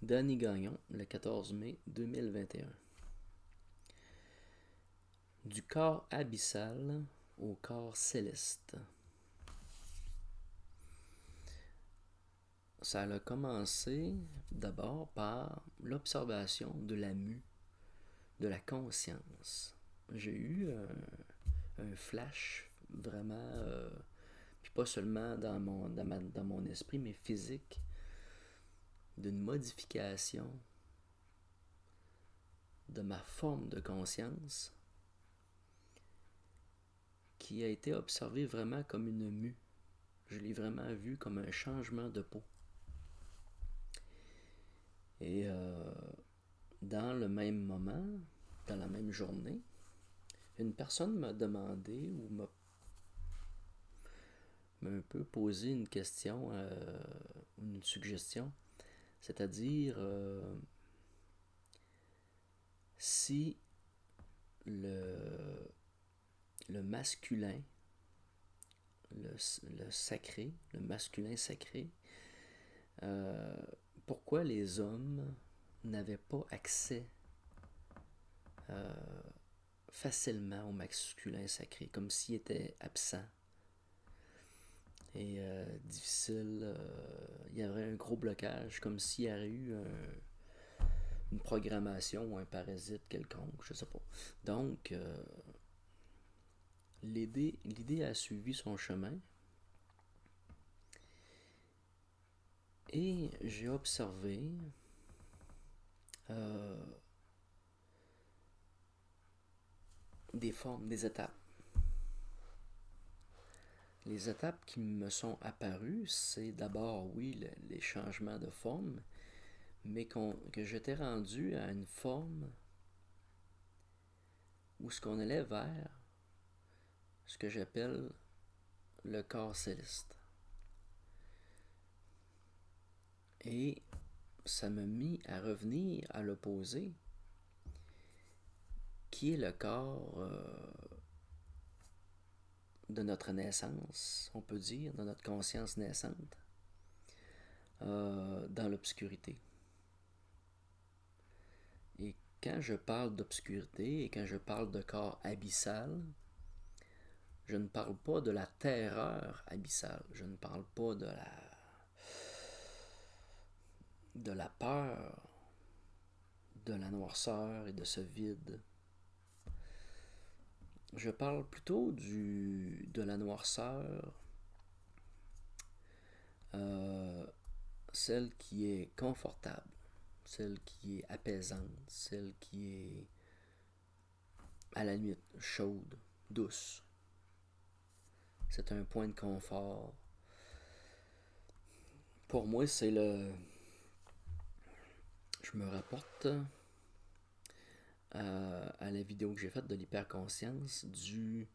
Danny Gagnon, le 14 mai 2021. Du corps abyssal au corps céleste. Ça a commencé d'abord par l'observation de la mue, de la conscience. J'ai eu un flash vraiment, puis pas seulement dans mon esprit, mais physique, d'une modification de ma forme de conscience qui a été observée vraiment comme une mue. Je l'ai vraiment vu comme un changement de peau. Et dans le même moment, dans la même journée, une personne m'a demandé ou m'a un peu posé une question, une suggestion, c'est-à-dire si le masculin, le sacré, le masculin sacré, pourquoi les hommes n'avaient pas accès facilement au masculin sacré, comme s'il était absent et difficile. Il y aurait un gros blocage, comme s'il y aurait eu une programmation ou un parasite quelconque, je sais pas. Donc, l'idée a suivi son chemin et j'ai observé des formes, des étapes. Les étapes qui me sont apparues, c'est d'abord, oui, les changements de forme, mais que j'étais rendu à une forme où ce qu'on allait vers ce que j'appelle le corps céleste. Et ça m'a mis à revenir à l'opposé, qui est le corps de notre naissance, on peut dire, de notre conscience naissante, dans l'obscurité. Et quand je parle d'obscurité et quand je parle de corps abyssal, je ne parle pas de la terreur abyssale, je ne parle pas de la peur, de la noirceur et de ce vide. Je parle plutôt de la noirceur, celle qui est confortable, celle qui est apaisante, celle qui est à la limite chaude, douce. C'est un point de confort. Pour moi, c'est le... Je me rapporte à la vidéo que j'ai faite de l'hyperconscience du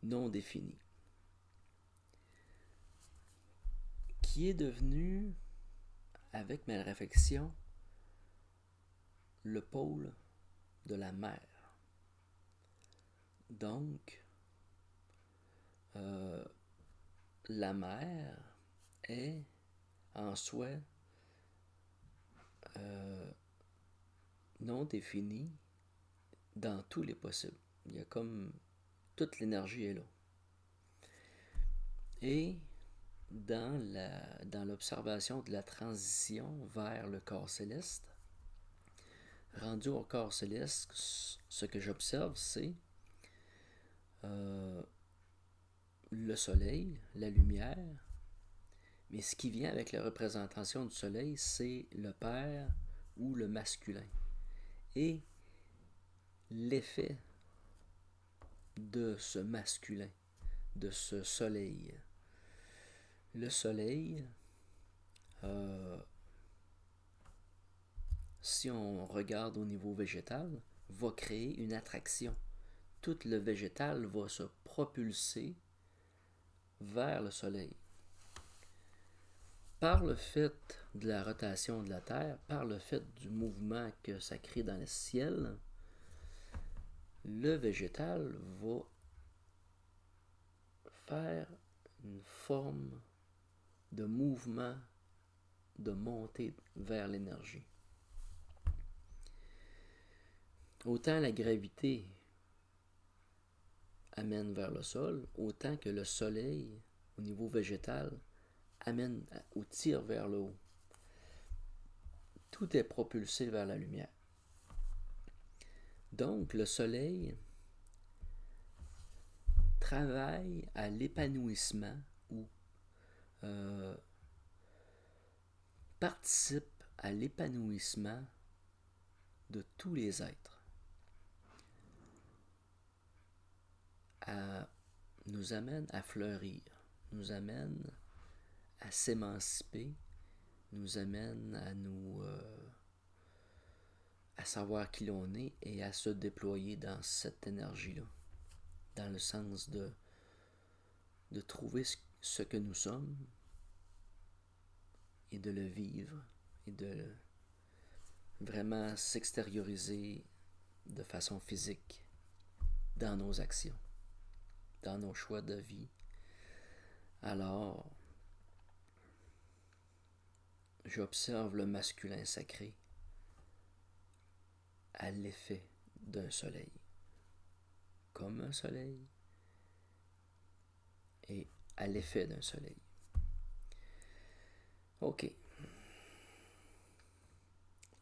non défini, qui est devenu, avec ma réflexion, le pôle de la mer. Donc, la mer est en soi non définie dans tous les possibles. Il y a comme toute l'énergie est là. Et dans l'observation de la transition vers le corps céleste, rendu au corps céleste, ce que j'observe, c'est le soleil, la lumière, mais ce qui vient avec la représentation du soleil, c'est le père ou le masculin. Et l'effet de ce masculin, de ce soleil. Le soleil, si on regarde au niveau végétal, va créer une attraction. Tout le végétal va se propulser vers le soleil. Par le fait de la rotation de la Terre, par le fait du mouvement que ça crée dans le ciel, le végétal va faire une forme de mouvement de montée vers l'énergie. autant la gravité amène vers le sol, autant que le soleil, au niveau végétal, amène ou tire vers le haut. Tout est propulsé vers la lumière. Donc, le soleil travaille à l'épanouissement ou participe à l'épanouissement de tous les êtres. Nous amène à fleurir, nous amène à s'émanciper, nous amène à savoir qui l'on est et à se déployer dans cette énergie-là, dans le sens de trouver ce que nous sommes et de le vivre et de vraiment s'extérioriser de façon physique dans nos actions, dans nos choix de vie. Alors, j'observe le masculin sacré à l'effet d'un soleil, comme un soleil, et à l'effet d'un soleil. Ok.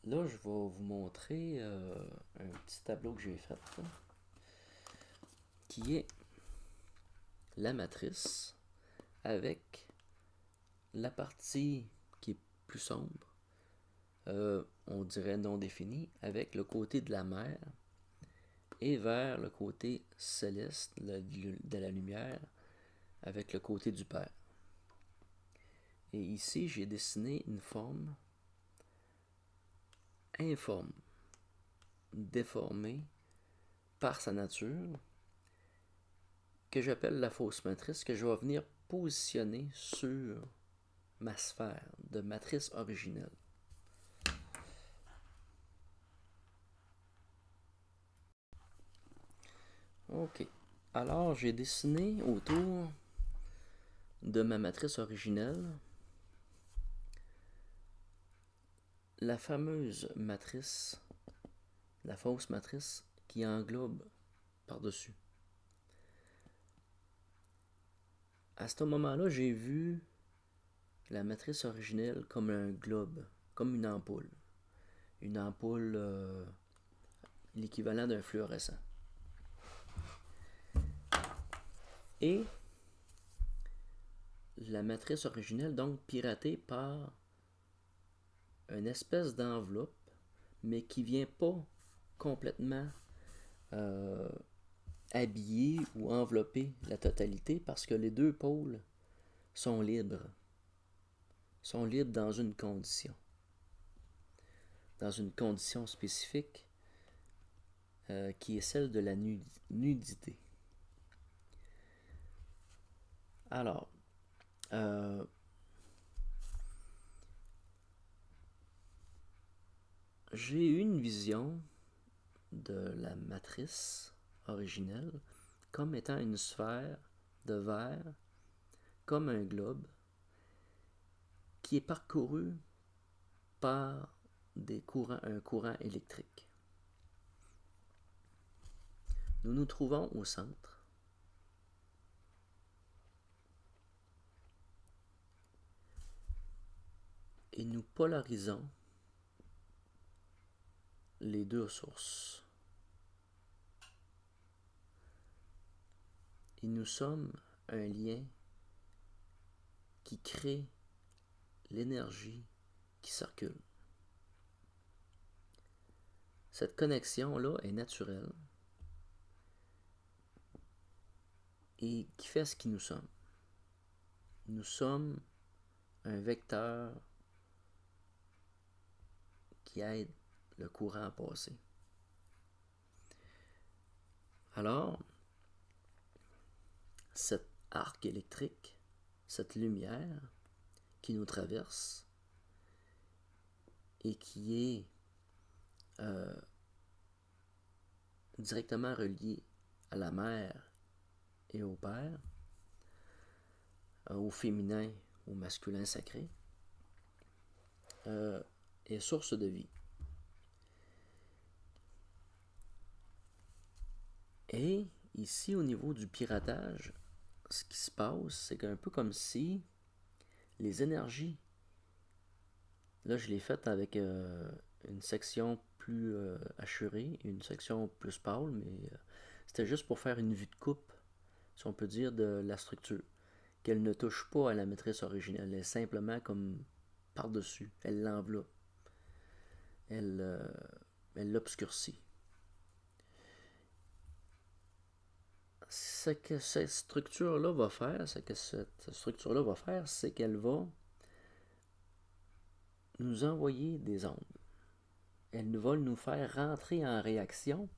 Là, je vais vous montrer un petit tableau que j'ai fait, là, qui est la matrice avec la partie qui est plus sombre, on dirait non définie, avec le côté de la mer et vers le côté céleste de la lumière avec le côté du Père. Et ici, j'ai dessiné une forme informe, déformée par sa nature, que j'appelle la fausse matrice, que je vais venir positionner sur ma sphère de matrice originelle. Ok. Alors, j'ai dessiné autour de ma matrice originelle la fameuse matrice, la fausse matrice qui englobe par-dessus. À ce moment-là, j'ai vu la matrice originelle comme un globe, comme une ampoule. Une ampoule, l'équivalent d'un fluorescent. Et la matrice originelle, donc piratée par une espèce d'enveloppe, mais qui vient pas complètement habiller ou envelopper la totalité, parce que les deux pôles sont libres dans une condition spécifique qui est celle de la nudité. Alors, j'ai eu une vision de la matrice originelle comme étant une sphère de verre, comme un globe, qui est parcouru par un courant électrique. Nous nous trouvons au centre. Et nous polarisons les deux sources. Et nous sommes un lien qui crée l'énergie qui circule. Cette connexion-là est naturelle et qui fait ce qui nous sommes. Nous sommes un vecteur qui aide le courant à passer. Alors, cet arc électrique, cette lumière qui nous traverse et qui est directement reliée à la mère et au père, au féminin, au masculin sacré, est source de vie. Et ici, au niveau du piratage, ce qui se passe, c'est qu'un peu comme si les énergies, là je l'ai fait avec une section plus hachurée, une section plus pâle, mais c'était juste pour faire une vue de coupe, si on peut dire, de la structure. Qu'elle ne touche pas à la matrice originelle, elle est simplement comme par-dessus, elle l'enveloppe, elle elle l'obscurcit. Ce que cette structure-là va faire, c'est qu'elle va nous envoyer des ondes. Elle va nous faire rentrer en réaction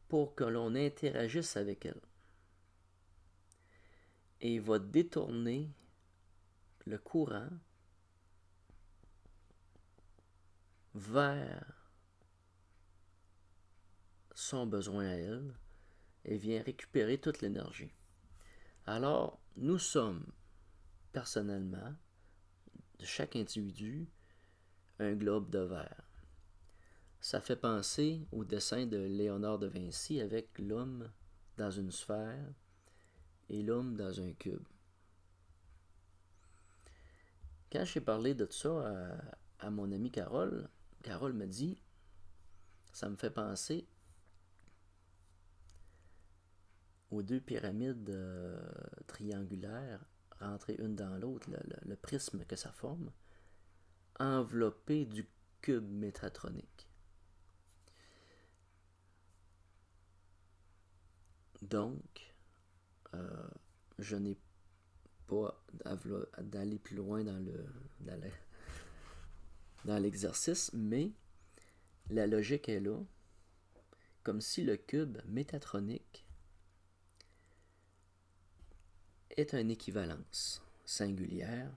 pour que l'on interagisse avec elle. Et va détourner le courant vers son besoin à elle et vient récupérer toute l'énergie. Alors, nous sommes personnellement, de chaque individu, un globe de verre. Ça fait penser au dessin de Léonard de Vinci avec l'homme dans une sphère et l'homme dans un cube. Quand j'ai parlé de ça à mon amie Carole, Carole me dit, ça me fait penser aux deux pyramides triangulaires rentrées une dans l'autre, le prisme que ça forme, enveloppé du cube métatronique. Donc, je n'ai pas d'aller plus loin dans l'exercice, mais la logique est là, comme si le cube métatronique est une équivalence singulière,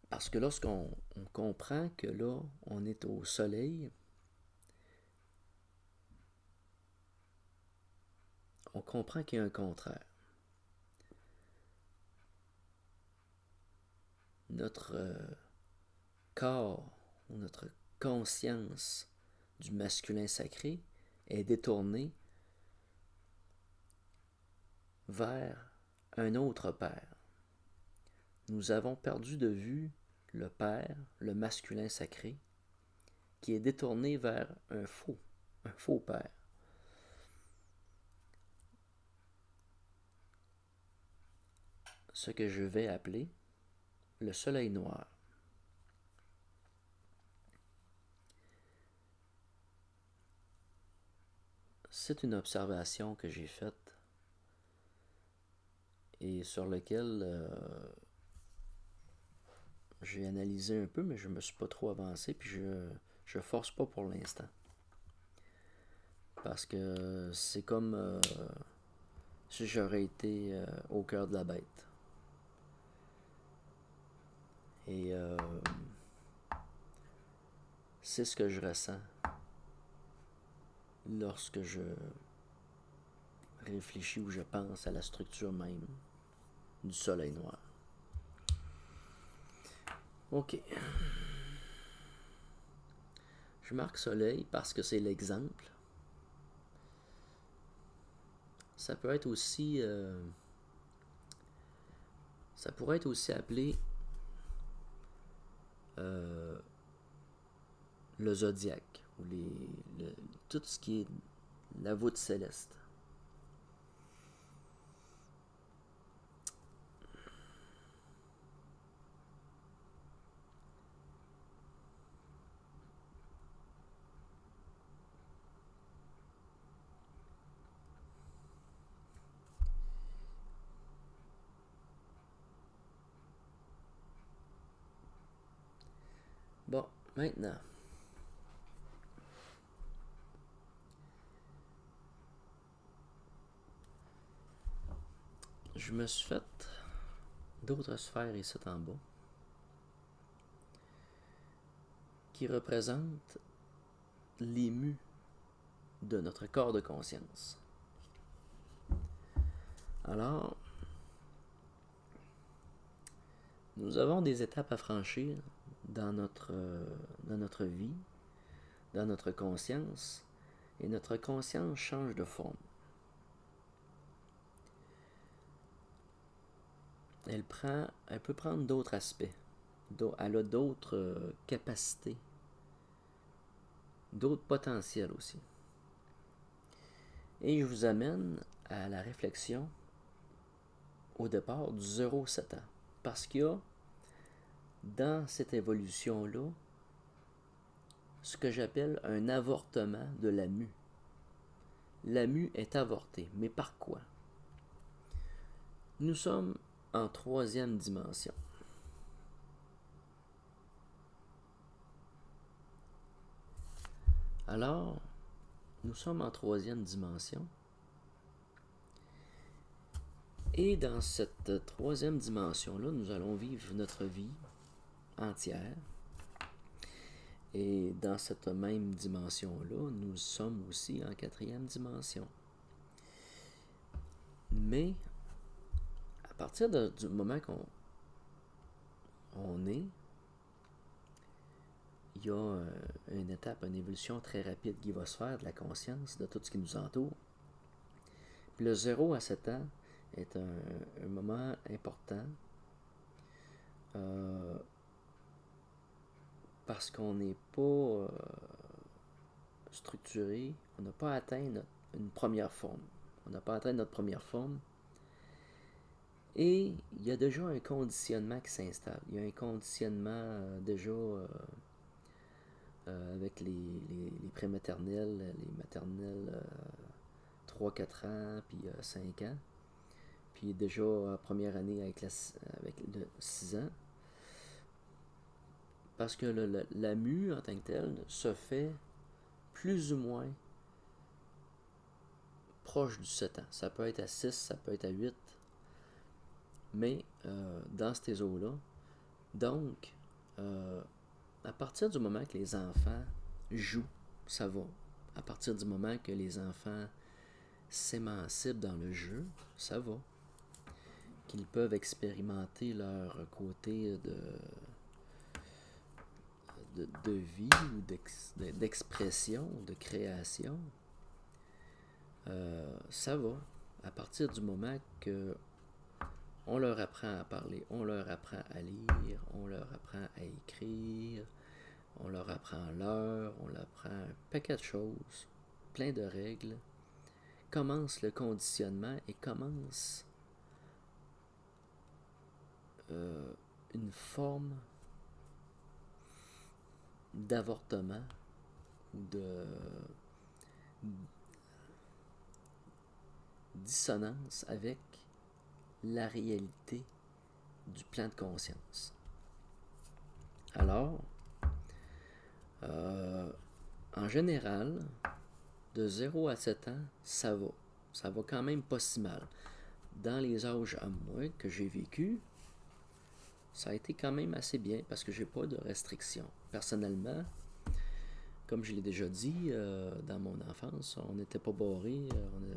parce que lorsqu'on comprend que là, on est au soleil, on comprend qu'il y a un contraire. Notre corps ou notre conscience du masculin sacré est détournée vers un autre père. Nous avons perdu de vue le père, le masculin sacré, qui est détourné vers un faux père. Ce que je vais appeler le soleil noir. C'est une observation que j'ai faite et sur laquelle j'ai analysé un peu, mais je me suis pas trop avancé, puis je force pas pour l'instant. Parce que c'est comme si j'aurais été au cœur de la bête. Et c'est ce que je ressens lorsque je réfléchis ou je pense à la structure même du soleil noir. Ok. Je marque soleil parce que c'est l'exemple. Ça peut être aussi... ça pourrait être aussi appelé le zodiaque, ou tout ce qui est la voûte céleste. Bon, maintenant, je me suis fait d'autres sphères ici en bas qui représentent l'ému de notre corps de conscience. Alors, nous avons des étapes à franchir dans notre vie, dans notre conscience, et notre conscience change de forme. Elle peut prendre d'autres aspects. Elle a d'autres capacités, d'autres potentiels aussi. Et je vous amène à la réflexion au départ du 0-7 ans. Parce qu'il y a dans cette évolution-là ce que j'appelle un avortement de la mue. La mue est avortée, mais par quoi? Nous sommes en 3e dimension. Alors, nous sommes en 3e dimension. Et dans cette 3e dimension-là, nous allons vivre notre vie entière. Et dans cette même dimension-là, nous sommes aussi en 4e dimension. Mais, à partir du moment qu'on est, il y a une étape, une évolution très rapide qui va se faire de la conscience, de tout ce qui nous entoure. Puis le 0 à 7 ans est un moment important parce qu'on n'est pas structuré, on n'a pas atteint une première forme. On n'a pas atteint notre première forme. Et il y a déjà un conditionnement qui s'installe. Il y a un conditionnement déjà avec les prématernelles, les maternelles 3-4 ans, puis 5 ans. Puis déjà première année avec le 6 ans. Parce que la mue en tant que telle se fait plus ou moins proche du 7 ans. Ça peut être à 6, ça peut être à 8. Mais dans ces eaux-là, donc, à partir du moment que les enfants jouent, ça va. À partir du moment que les enfants s'émancipent dans le jeu, ça va. Qu'ils peuvent expérimenter leur côté de vie ou d'expression, de création, ça va. À partir du moment que on leur apprend à parler, on leur apprend à lire, on leur apprend à écrire, on leur apprend l'heure, on leur apprend un paquet de choses, plein de règles. Commence le conditionnement et commence une forme d'avortement ou de dissonance avec la réalité du plan de conscience. Alors, en général, de 0 à 7 ans, ça va. Ça va quand même pas si mal. Dans les âges à moi que j'ai vécu, ça a été quand même assez bien parce que j'ai pas de restrictions. Personnellement, comme je l'ai déjà dit, dans mon enfance, on n'était pas barré,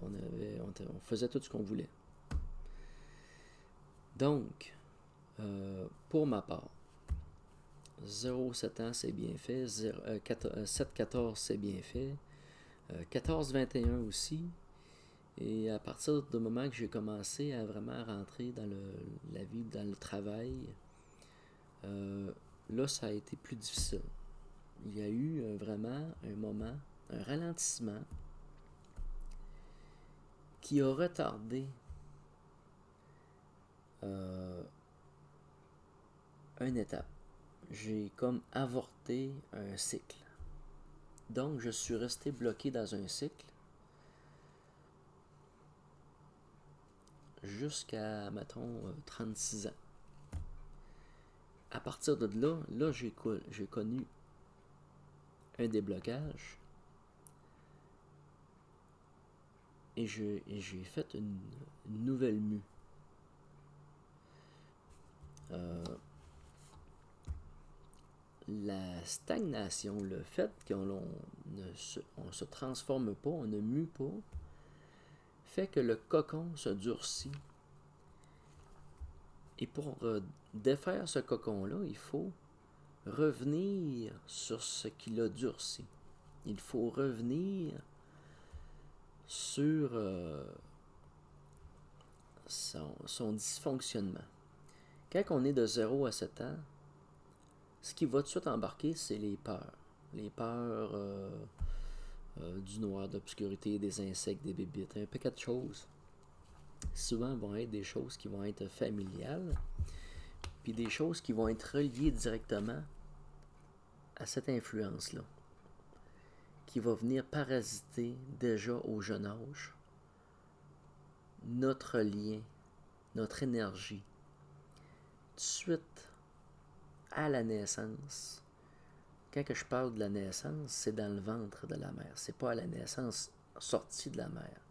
on faisait tout ce qu'on voulait. Donc, pour ma part, 0-7 ans, c'est bien fait. 7-14, c'est bien fait. 14-21 aussi. Et à partir du moment que j'ai commencé à vraiment rentrer dans la vie, dans le travail, là, ça a été plus difficile. Il y a eu vraiment un moment, un ralentissement qui a retardé une étape. J'ai comme avorté un cycle. Donc, je suis resté bloqué dans un cycle jusqu'à, mettons, 36 ans. À partir de là, j'ai connu un déblocage et j'ai fait une nouvelle mue. La stagnation, le fait qu'on ne se transforme pas, on ne mue pas, fait que le cocon se durcit. Et pour défaire ce cocon-là, il faut revenir sur ce qui l'a durci. Il faut revenir sur son dysfonctionnement. Quand on est de 0 à 7 ans, ce qui va tout de suite embarquer, c'est les peurs. Les peurs du noir, d'obscurité, des insectes, des bébites, un paquet de choses. Souvent vont être des choses qui vont être familiales, puis des choses qui vont être reliées directement à cette influence-là, qui va venir parasiter déjà au jeune âge notre lien, notre énergie. Tout de suite à la naissance, quand que je parle de la naissance, c'est dans le ventre de la mère. C'est pas à la naissance sortie de la mère.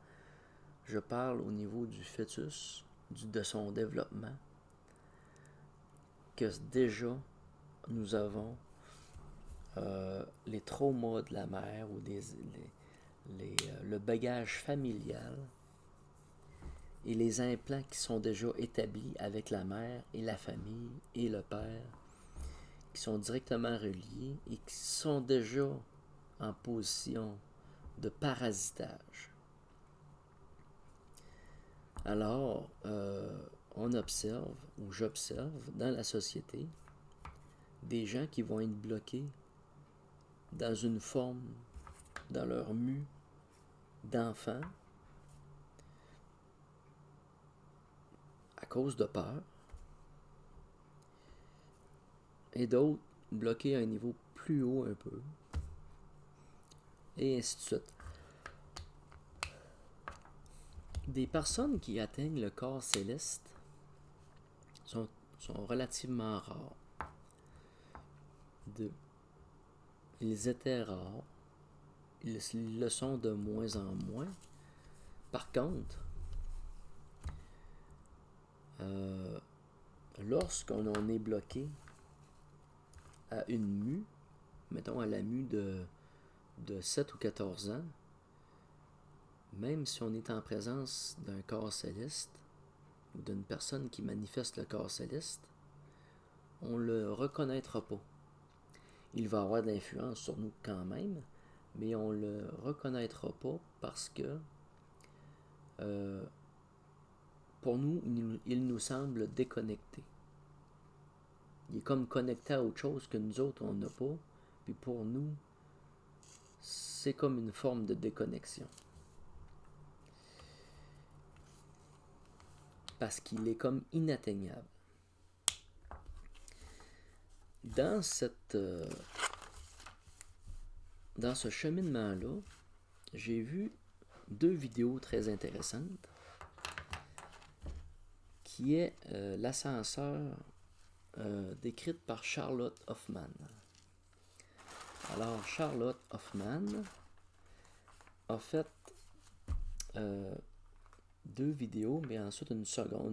Je parle au niveau du fœtus, de son développement, que déjà nous avons les traumas de la mère ou le bagage familial et les implants qui sont déjà établis avec la mère et la famille et le père, qui sont directement reliés et qui sont déjà en position de parasitage. Alors, on observe, ou j'observe dans la société, des gens qui vont être bloqués dans une forme, dans leur mue d'enfant, à cause de peur, et d'autres bloqués à un niveau plus haut un peu, et ainsi de suite. Des personnes qui atteignent le corps céleste sont relativement rares. Ils étaient rares, ils le sont de moins en moins. Par contre, lorsqu'on est bloqué à une mue, mettons à la mue de 7 ou 14 ans, même si on est en présence d'un corps céleste ou d'une personne qui manifeste le corps céleste, on ne le reconnaîtra pas. Il va avoir de l'influence sur nous quand même, mais on ne le reconnaîtra pas parce que pour nous, il nous semble déconnecté. Il est comme connecté à autre chose que nous autres, on n'a pas. Puis pour nous, c'est comme une forme de déconnexion. Parce qu'il est comme inatteignable. Dans ce cheminement-là, j'ai vu 2 vidéos très intéressantes, qui est l'ascenseur décrite par Charlotte Hoffman. Alors, Charlotte Hoffman a fait 2 vidéos, mais ensuite une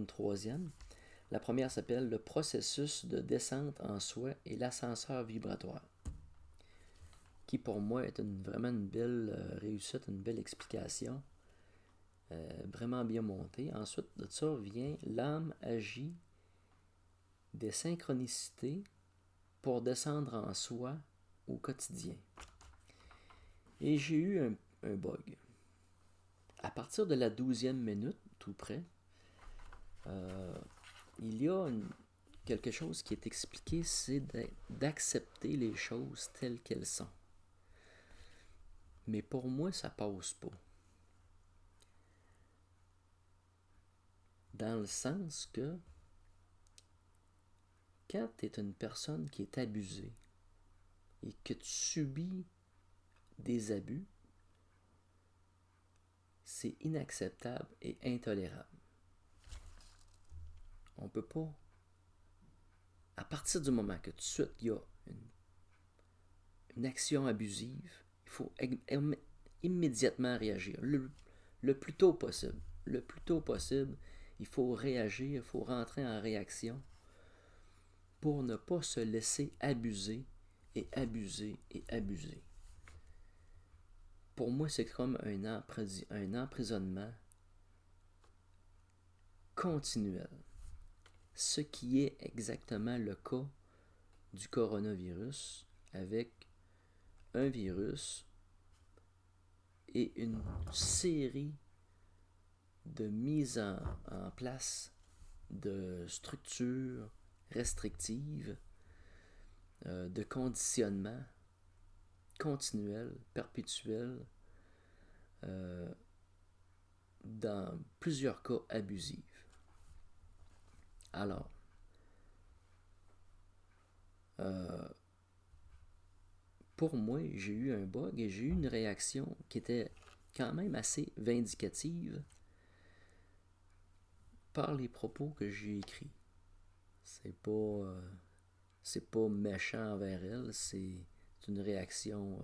troisième. La première s'appelle « Le processus de descente en soi et l'ascenseur vibratoire », qui pour moi est vraiment une belle réussite, une belle explication, vraiment bien montée. Ensuite de ça vient « L'âme agit des synchronicités pour descendre en soi au quotidien ». Et j'ai eu un bug. À partir de la 12e minute, tout près, il y a quelque chose qui est expliqué, c'est d'accepter les choses telles qu'elles sont. Mais pour moi, ça passe pas. Dans le sens que quand tu es une personne qui est abusée et que tu subis des abus, c'est inacceptable et intolérable. On ne peut pas. À partir du moment que tout de suite il y a une action abusive, il faut immédiatement réagir. Le plus tôt possible. Le plus tôt possible, il faut réagir, il faut rentrer en réaction pour ne pas se laisser abuser et abuser et abuser. Pour moi, c'est comme un emprisonnement continuel. Ce qui est exactement le cas du coronavirus, avec un virus et une série de mises en place de structures restrictives, de conditionnement continuel, perpétuel, dans plusieurs cas abusifs. Alors, pour moi, j'ai eu un bug et j'ai eu une réaction qui était quand même assez vindicative par les propos que j'ai écrits. C'est pas méchant envers elle, c'est une réaction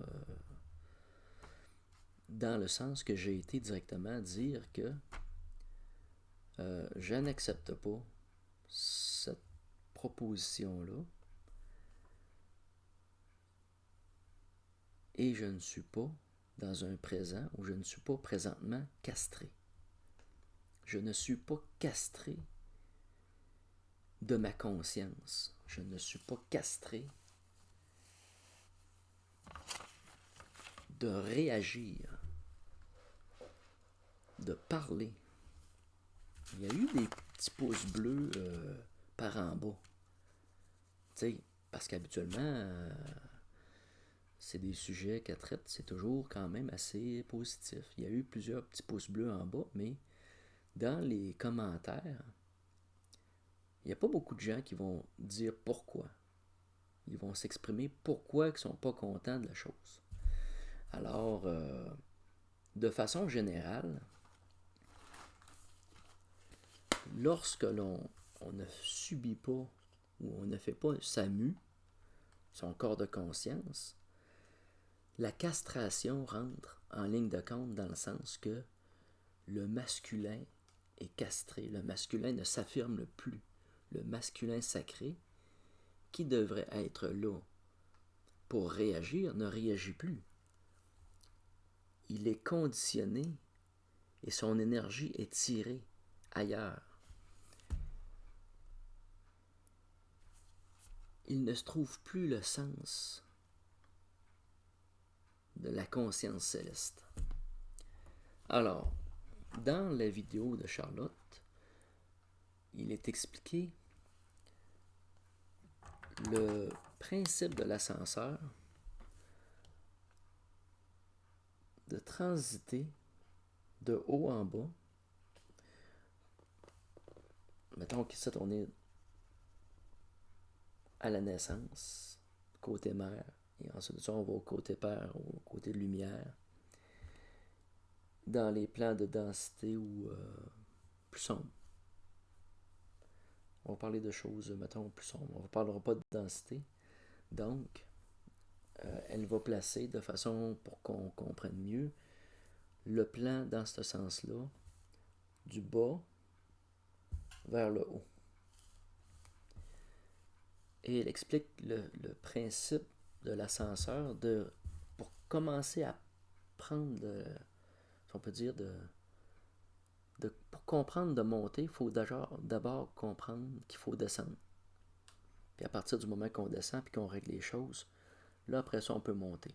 dans le sens que j'ai été directement dire que je n'accepte pas cette proposition-là et je ne suis pas dans un présent où je ne suis pas présentement castré. Je ne suis pas castré de ma conscience. Je ne suis pas castré de réagir, de parler. Il y a eu des petits pouces bleus par en bas. Tu sais, parce qu'habituellement, c'est des sujets qu'elle traite, c'est toujours quand même assez positif. Il y a eu plusieurs petits pouces bleus en bas, mais dans les commentaires, il n'y a pas beaucoup de gens qui vont dire pourquoi. Ils vont s'exprimer pourquoi ils ne sont pas contents de la chose. Alors, de façon générale, lorsque on ne subit pas ou on ne fait pas sa mue, son corps de conscience, la castration rentre en ligne de compte dans le sens que le masculin est castré. Le masculin ne s'affirme plus. Le masculin sacré, qui devrait être là pour réagir, ne réagit plus. Il est conditionné et son énergie est tirée ailleurs. Il ne se trouve plus le sens de la conscience céleste. Alors, dans la vidéo de Charlotte, il est expliqué le principe de l'ascenseur de transiter de haut en bas. Mettons qu'ici on est à la naissance, côté mère, et ensuite ça on va au côté père, au côté de lumière, dans les plans de densité ou plus sombres. On va parler de choses, mettons, plus sombres. On ne parlera pas de densité. Donc, elle va placer de façon pour qu'on comprenne mieux le plan dans ce sens-là, du bas vers le haut. Et elle explique le principe de l'ascenseur pour commencer à prendre, si on peut dire, pour comprendre de monter, il faut d'abord comprendre qu'il faut descendre. Puis à partir du moment qu'on descend et qu'on règle les choses, là après ça on peut monter.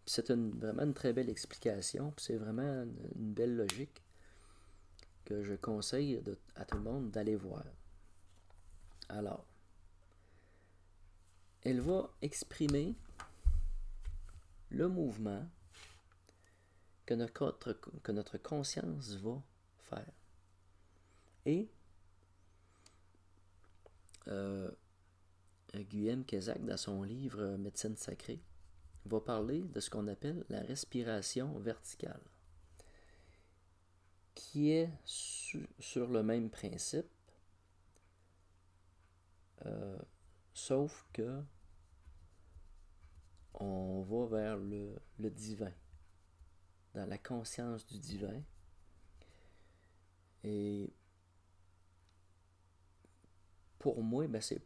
Puis c'est vraiment une très belle explication, puis c'est vraiment une belle logique que je conseille à tout le monde d'aller voir. Alors, elle va exprimer le mouvement que notre conscience va faire. Et Guillaume Kézak, dans son livre Médecine sacrée, va parler de ce qu'on appelle la respiration verticale, qui est sur le même principe, sauf que on va vers le divin, dans la conscience du divin. Et pour moi, c'est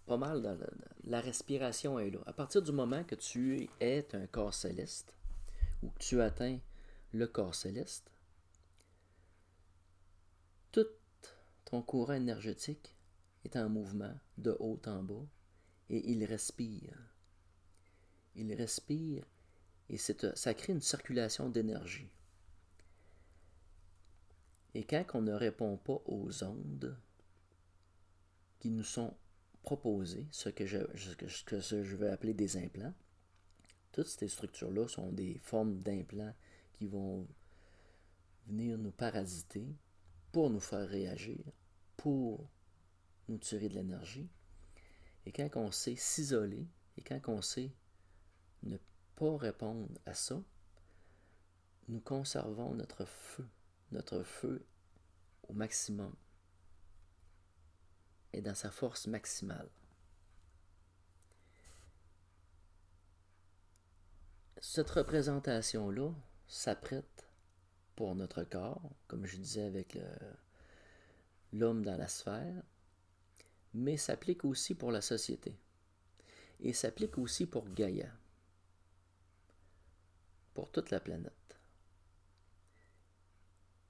pas mal dans la respiration est là. À partir du moment que tu es un corps céleste, ou que tu atteins le corps céleste, tout ton courant énergétique est en mouvement de haut en bas et il respire. il respire et ça crée une circulation d'énergie. Et quand on ne répond pas aux ondes qui nous sont proposées, ce que je vais appeler des implants, toutes ces structures-là sont des formes d'implants qui vont venir nous parasiter pour nous faire réagir, pour nous tirer de l'énergie. Et quand on sait s'isoler, et quand on sait ne pas répondre à ça, nous conservons notre feu au maximum et dans sa force maximale. Cette représentation-là s'apprête pour notre corps, comme je disais avec l'homme dans la sphère, mais s'applique aussi pour la société. Et s'applique aussi pour Gaïa, pour toute la planète.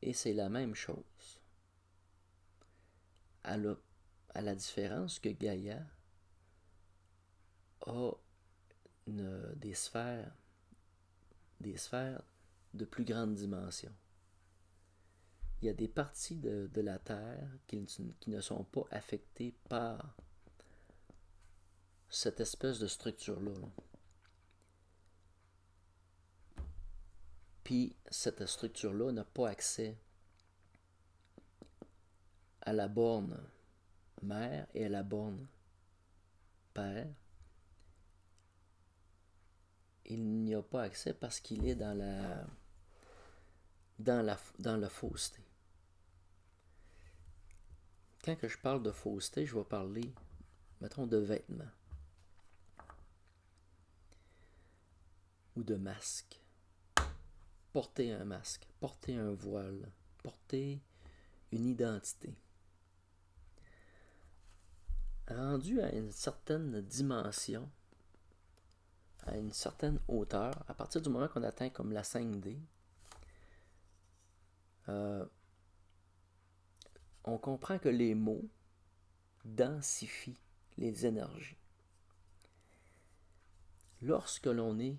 Et c'est la même chose. À la différence que Gaïa a des sphères de plus grande dimension. Il y a des parties de la Terre qui ne sont pas affectées par cette espèce de structure-là. Puis cette structure-là n'a pas accès à la borne mère et à la borne père. Il n'y a pas accès parce qu'il est dans la fausseté. Quand que je parle de fausseté, je vais parler, mettons, de vêtements ou de masques. Porter un masque, porter un voile, porter une identité. Rendu à une certaine dimension, à une certaine hauteur, à partir du moment qu'on atteint comme la 5D, on comprend que les mots densifient les énergies. Lorsque l'on est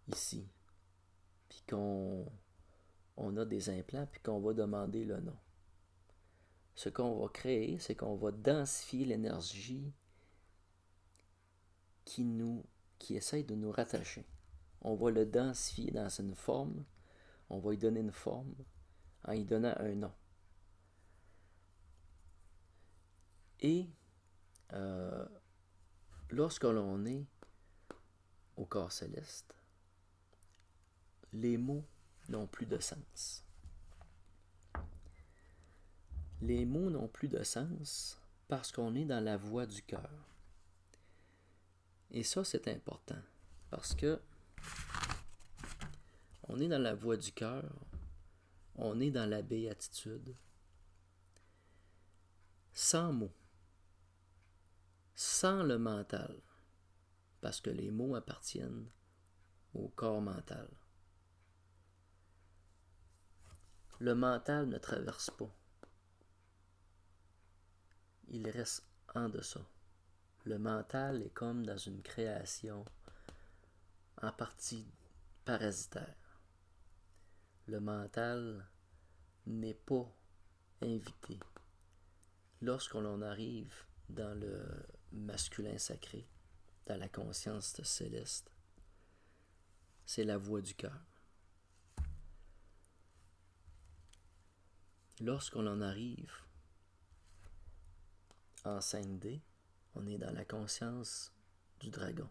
ici, puis qu'on a des implants, puis qu'on va demander le nom, ce qu'on va créer, c'est qu'on va densifier l'énergie qui essaye de nous rattacher. On va le densifier dans une forme, on va lui donner une forme en lui donnant un nom. Et lorsque l'on est au corps céleste, les mots n'ont plus de sens. Les mots n'ont plus de sens parce qu'on est dans la voie du cœur. Et ça, c'est important parce que on est dans la voie du cœur, on est dans la béatitude, sans mots, sans le mental, parce que les mots appartiennent au corps mental. Le mental ne traverse pas. Il reste en deçà. Le mental est comme dans une création en partie parasitaire. Le mental n'est pas invité. Lorsqu'on arrive dans le masculin sacré, dans la conscience céleste, c'est la voie du cœur. Lorsqu'on en arrive en 5D, on est dans la conscience du dragon.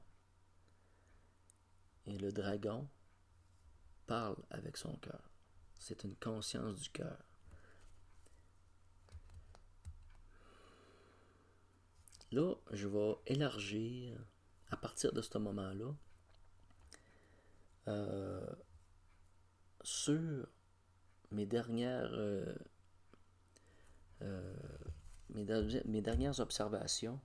Et le dragon parle avec son cœur. C'est une conscience du cœur. Là, je vais élargir, à partir de ce moment-là, sur mes dernières observations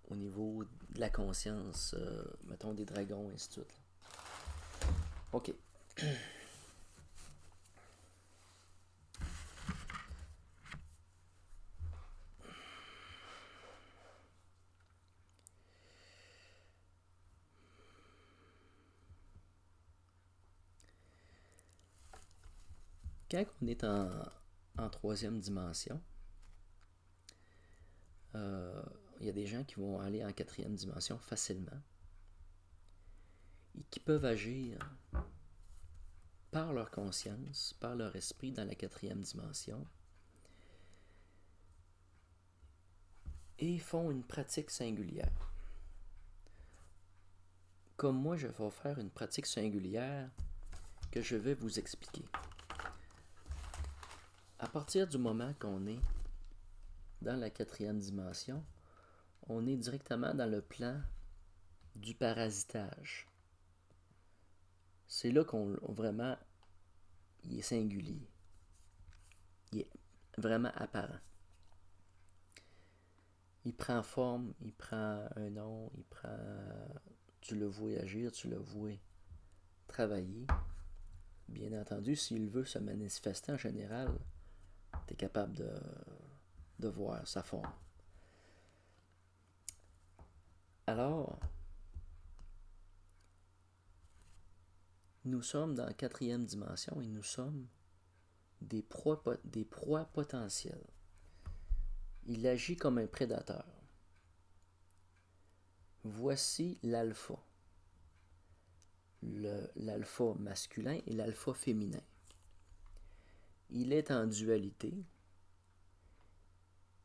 au niveau de la conscience, mettons des dragons, et ainsi de suite. OK. Quand on est en troisième dimension, il y a des gens qui vont aller en quatrième dimension facilement et qui peuvent agir par leur conscience, par leur esprit dans la quatrième dimension et font une pratique singulière. Comme moi, je vais faire une pratique singulière que je vais vous expliquer. À partir du moment qu'on est dans la quatrième dimension, on est directement dans le plan du parasitage. C'est là qu'on vraiment, il est singulier. Il est vraiment apparent. Il prend forme, il prend un nom, tu le vois agir, tu le vois travailler. Bien entendu, s'il veut se manifester en général, tu es capable de voir sa forme. Alors, nous sommes dans la quatrième dimension et nous sommes des proies potentielles. Il agit comme un prédateur. Voici l'alpha. L'alpha masculin et l'alpha féminin. Il est en dualité.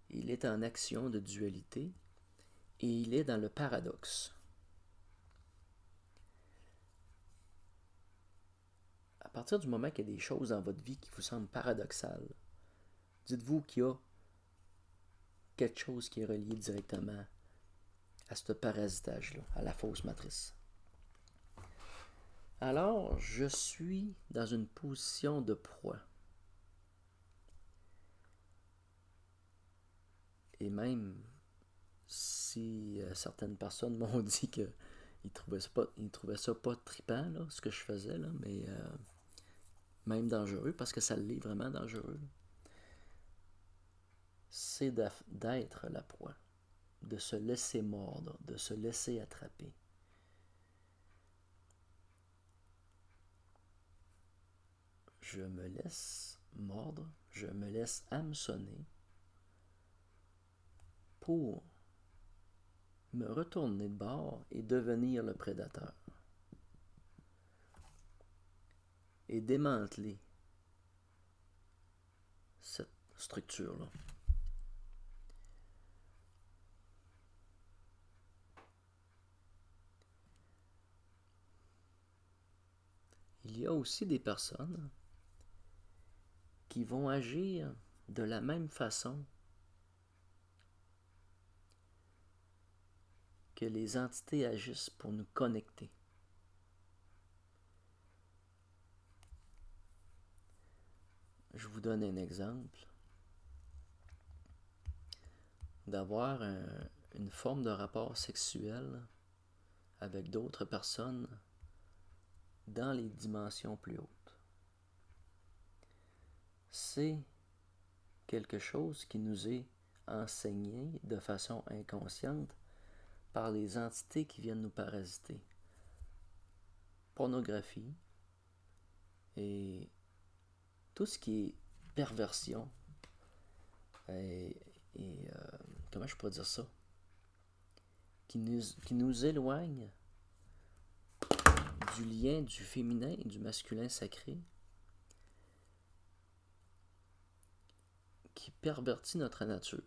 Il est en action de dualité. Et il est dans le paradoxe. À partir du moment qu'il y a des choses dans votre vie qui vous semblent paradoxales, dites-vous qu'il y a quelque chose qui est relié directement à ce parasitage-là, à la fausse matrice. Alors, je suis dans une position de proie. Et même si certaines personnes m'ont dit qu'ils trouvaient ça pas trippant, là, ce que je faisais, là, mais même dangereux, parce que ça l'est vraiment dangereux, c'est d'être la proie, de se laisser mordre, de se laisser attraper. Je me laisse mordre, je me laisse hameçonner pour me retourner de bord et devenir le prédateur. Et démanteler cette structure-là. Il y a aussi des personnes qui vont agir de la même façon que les entités agissent pour nous connecter. Je vous donne un exemple. D'avoir une forme de rapport sexuel avec d'autres personnes dans les dimensions plus hautes. C'est quelque chose qui nous est enseigné de façon inconsciente par les entités qui viennent nous parasiter. Pornographie et tout ce qui est perversion et comment je pourrais dire ça, qui nous éloigne du lien du féminin et du masculin sacré, qui pervertit notre nature.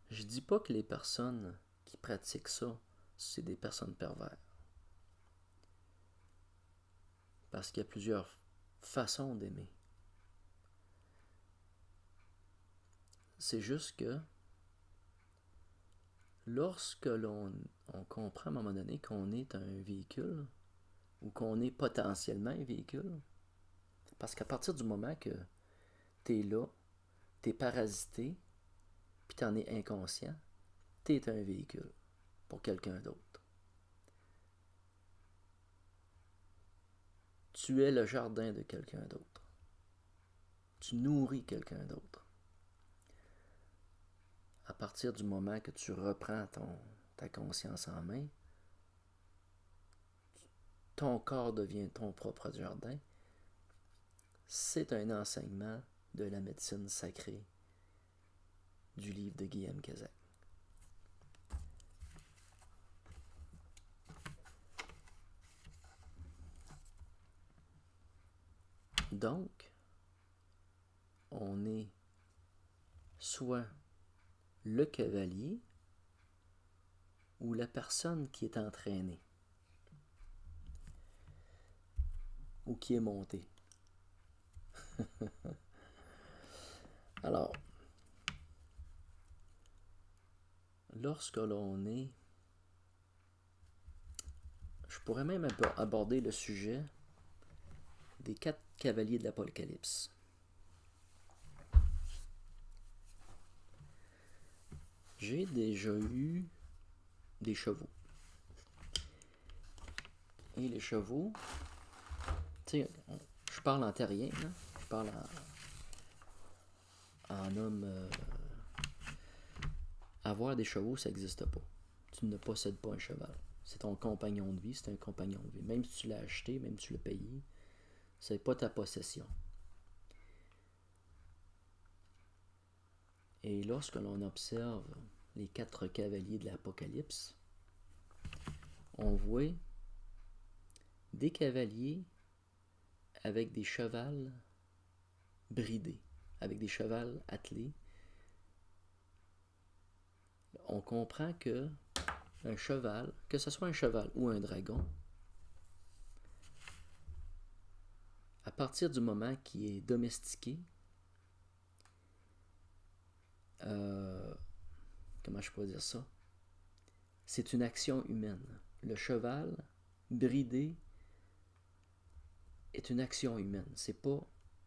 Je dis pas que les personnes qui pratiquent ça, c'est des personnes perverses. Parce qu'il y a plusieurs façons d'aimer. C'est juste que lorsque l'on comprend à un moment donné qu'on est un véhicule, ou qu'on est potentiellement un véhicule, parce qu'à partir du moment que tu es là, tu es parasité, puis tu en es inconscient, tu es un véhicule pour quelqu'un d'autre. Tu es le jardin de quelqu'un d'autre. Tu nourris quelqu'un d'autre. À partir du moment que tu reprends ta conscience en main, ton corps devient ton propre jardin c'est un enseignement de la médecine sacrée du livre de Guillaume Cazak. Donc, on est soit le cavalier ou la personne qui est entraînée ou qui est montée. Alors, lorsque l'on est... Je pourrais même aborder le sujet des 4 cavaliers de l'Apocalypse. J'ai déjà eu des chevaux. Et les chevaux, tu sais, je parle en terrien, là. Je parle en homme. Avoir des chevaux, ça n'existe pas. Tu ne possèdes pas un cheval. C'est ton compagnon de vie, c'est un compagnon de vie. Même si tu l'as acheté, même si tu l'as payé, c'est pas ta possession. Et lorsque l'on observe les 4 cavaliers de l'Apocalypse, on voit des cavaliers avec des chevals bridés, avec des chevals attelés. On comprend que un cheval, que ce soit un cheval ou un dragon, à partir du moment qu'il est domestiqué, comment je pourrais dire ça? C'est une action humaine. Le cheval bridé est une action humaine. C'est pas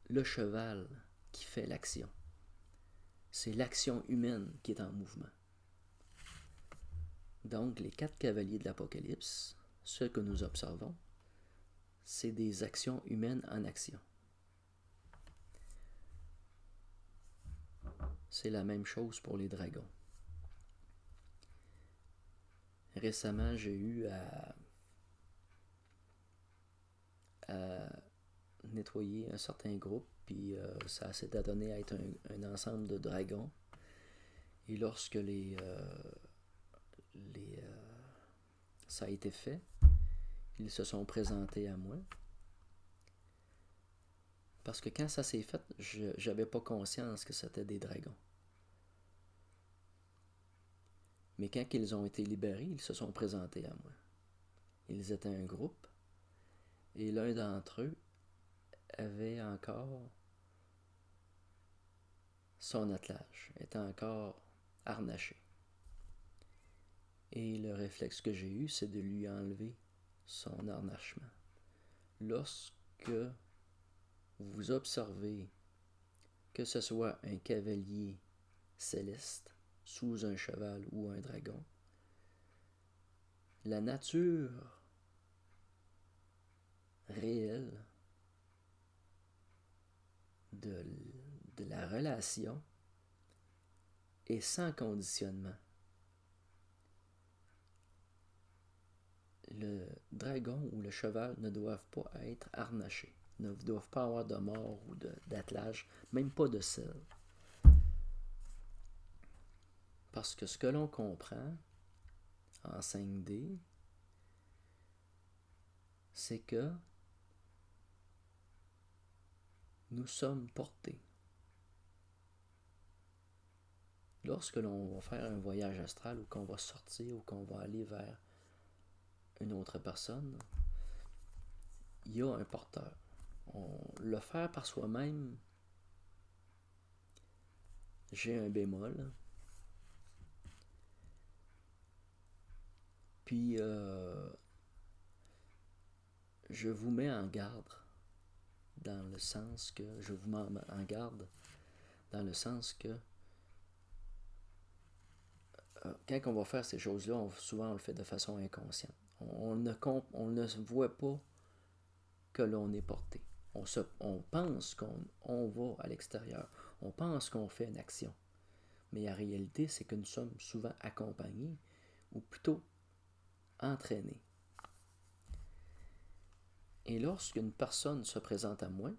le cheval qui fait l'action. C'est l'action humaine qui est en mouvement. Donc, les 4 cavaliers de l'Apocalypse, ce que nous observons, c'est des actions humaines en action. C'est la même chose pour les dragons. Récemment, j'ai eu à nettoyer un certain groupe, puis ça s'est adonné à être un ensemble de dragons. Et lorsque ça a été fait, ils se sont présentés à moi. Parce que quand ça s'est fait, je n'avais pas conscience que c'était des dragons. Mais quand ils ont été libérés, ils se sont présentés à moi. Ils étaient un groupe, et l'un d'entre eux avait encore son attelage, était encore harnaché. Et le réflexe que j'ai eu, c'est de lui enlever son harnachement. Lorsque vous observez que ce soit un cavalier céleste sous un cheval ou un dragon, la nature réelle de la relation est sans conditionnement. Le dragon ou le cheval ne doivent pas être harnachés, ne doivent pas avoir de mort ou d'attelage, même pas de selle. Parce que ce que l'on comprend en 5D, c'est que nous sommes portés. Lorsque l'on va faire un voyage astral ou qu'on va sortir ou qu'on va aller vers une autre personne, il y a un porteur. Le faire par soi-même, j'ai un bémol. Puis, je vous mets en garde dans le sens que, quand on va faire ces choses-là, souvent on le fait de façon inconsciente. On ne voit pas que l'on est porté. On pense qu'on va à l'extérieur. On pense qu'on fait une action. Mais la réalité, c'est que nous sommes souvent accompagnés, ou plutôt entraînés. Et lorsqu'une personne se présente à moi,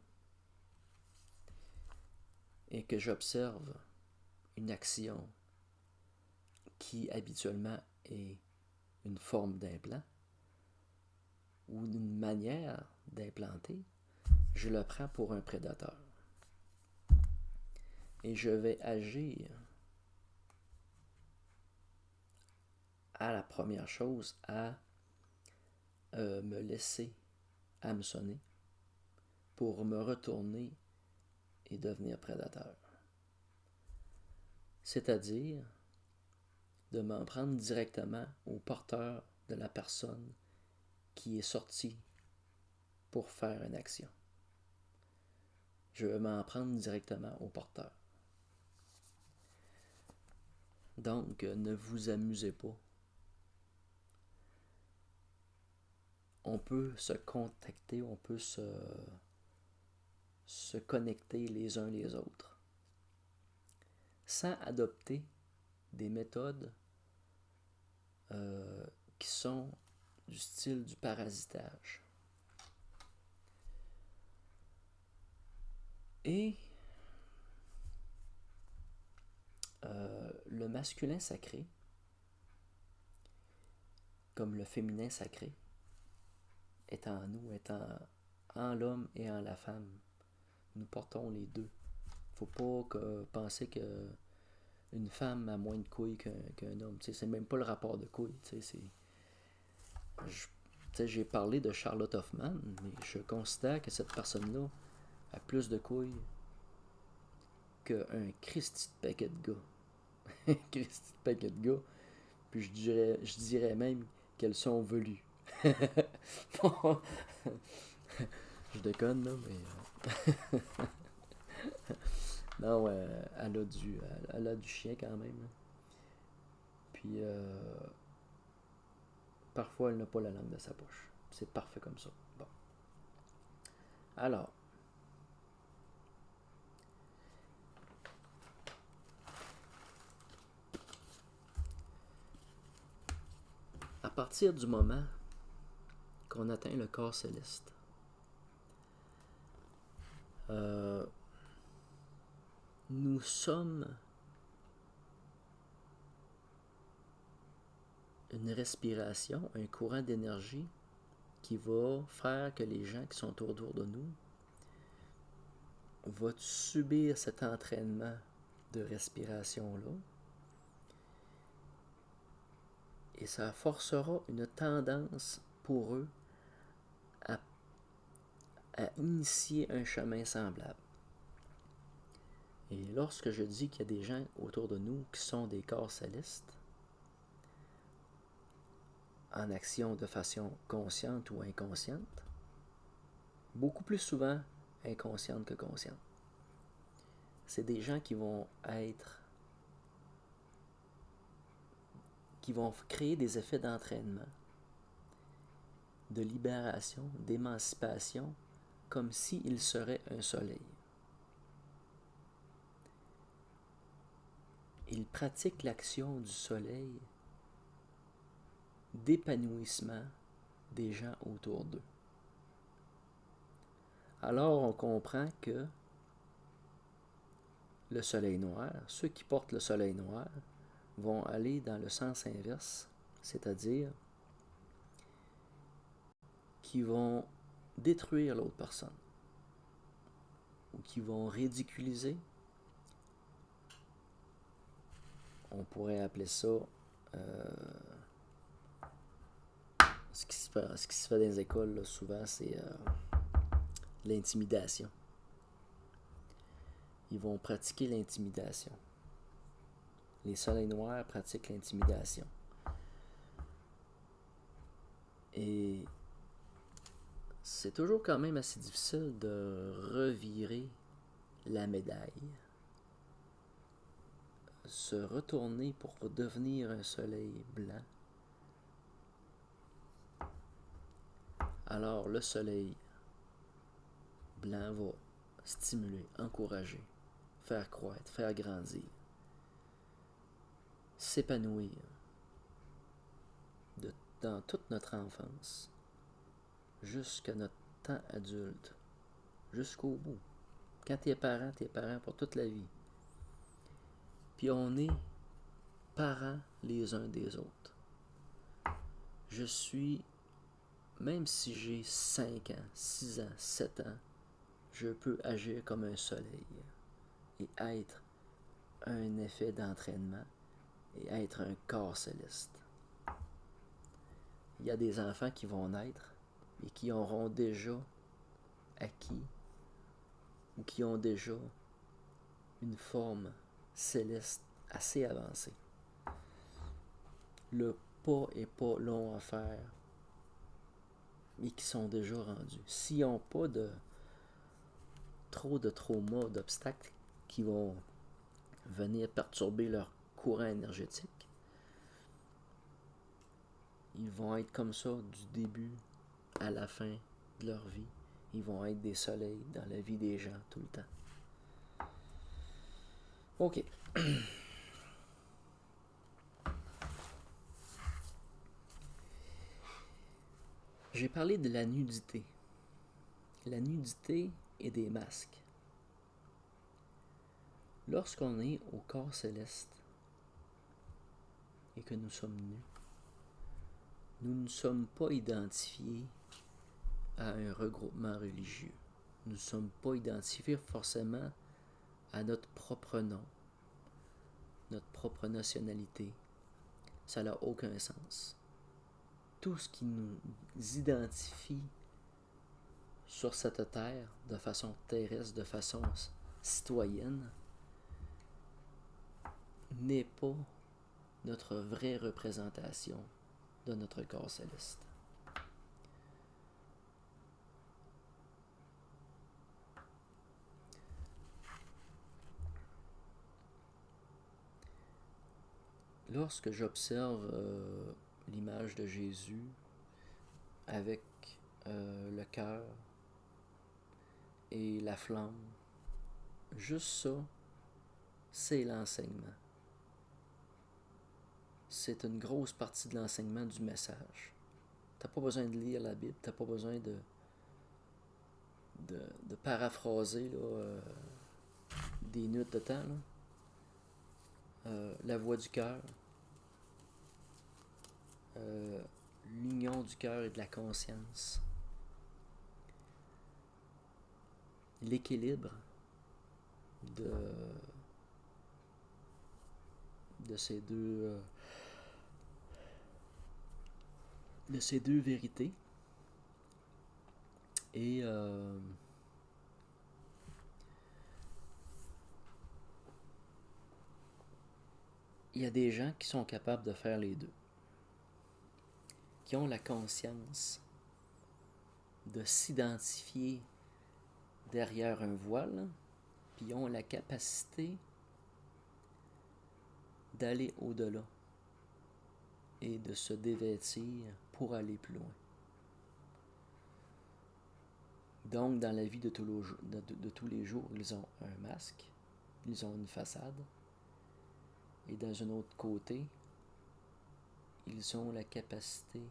et que j'observe une action qui habituellement est une forme d'implant ou une manière d'implanter, je le prends pour un prédateur. Et je vais agir à la première chose à me laisser hameçonner pour me retourner et devenir prédateur. C'est-à-dire de m'en prendre directement au porteur de la personne qui est sortie pour faire une action. Je vais m'en prendre directement au porteur. Donc, ne vous amusez pas. On peut se contacter, on peut se connecter les uns les autres sans adopter des méthodes qui sont du style du parasitage. Et le masculin sacré, comme le féminin sacré, est en nous, est en l'homme et en la femme. Nous portons les deux. Faut pas penser que une femme a moins de couilles qu'un homme. T'sais, c'est même pas le rapport de couilles. J'ai parlé de Charlotte Hoffman, mais je considère que cette personne-là a plus de couilles qu'un Christy de paquet de gars. Un Christy de paquet de gars. Puis je dirais même qu'elles sont velues. Bon, je déconne, là, mais... non, elle a du chien quand même. Là. Puis, parfois, elle n'a pas la langue de sa poche. C'est parfait comme ça. Bon. Alors, à partir du moment qu'on atteint le corps céleste, nous sommes une respiration, un courant d'énergie qui va faire que les gens qui sont autour de nous vont subir cet entraînement de respiration-là. Et ça forcera une tendance pour eux à initier un chemin semblable. Et lorsque je dis qu'il y a des gens autour de nous qui sont des corps célestes, en action de façon consciente ou inconsciente, beaucoup plus souvent inconsciente que consciente. C'est des gens qui vont créer des effets d'entraînement, de libération, d'émancipation, comme s'ils seraient un soleil. Ils pratiquent l'action du soleil d'épanouissement des gens autour d'eux. Alors on comprend que le soleil noir, ceux qui portent le soleil noir, vont aller dans le sens inverse, c'est-à-dire qui vont détruire l'autre personne ou qui vont ridiculiser. On pourrait appeler ça ce qui se fait dans les écoles là, souvent c'est l'intimidation. Ils vont pratiquer l'intimidation. Les soleils noirs pratiquent l'intimidation. Et c'est toujours quand même assez difficile de revirer la médaille. Se retourner pour devenir un soleil blanc. Alors le soleil blanc va stimuler, encourager, faire croître, faire grandir, s'épanouir dans toute notre enfance jusqu'à notre temps adulte, jusqu'au bout, Quand t'es parent pour toute la vie. Puis on est parents les uns des autres. Je suis, même si j'ai 5 ans, 6 ans, 7 ans, je peux agir comme un soleil et être un effet d'entraînement et être un corps céleste. Il y a des enfants qui vont naître et qui auront déjà acquis ou qui ont déjà une forme céleste assez avancée. Le pas est pas long à faire et qui sont déjà rendus. S'ils n'ont pas trop de traumas, d'obstacles qui vont venir perturber leur courant énergétique, ils vont être comme ça du début à la fin de leur vie. Ils vont être des soleils dans la vie des gens tout le temps. OK. J'ai parlé de la nudité. La nudité et des masques. Lorsqu'on est au corps céleste et que nous sommes nus, nous ne sommes pas identifiés à un regroupement religieux. Nous ne sommes pas identifiés forcément à notre propre nom, notre propre nationalité. Ça n'a aucun sens. Tout ce qui nous identifie sur cette terre de façon terrestre, de façon citoyenne, n'est pas notre vraie représentation de notre corps céleste. Lorsque j'observe l'image de Jésus avec le cœur et la flamme, juste ça, c'est l'enseignement. C'est une grosse partie de l'enseignement du message. T'as pas besoin de lire la Bible, t'as pas besoin de paraphraser là, des minutes de temps. La voix du cœur, l'union du cœur et de la conscience, l'équilibre de ces deux vérités. Et il y a des gens qui sont capables de faire les deux, qui ont la conscience de s'identifier derrière un voile, puis ont la capacité d'aller au-delà et de se dévêtir pour aller plus loin. Donc, dans la vie de tous les jours, ils ont un masque, ils ont une façade, et dans un autre côté, ils ont la capacité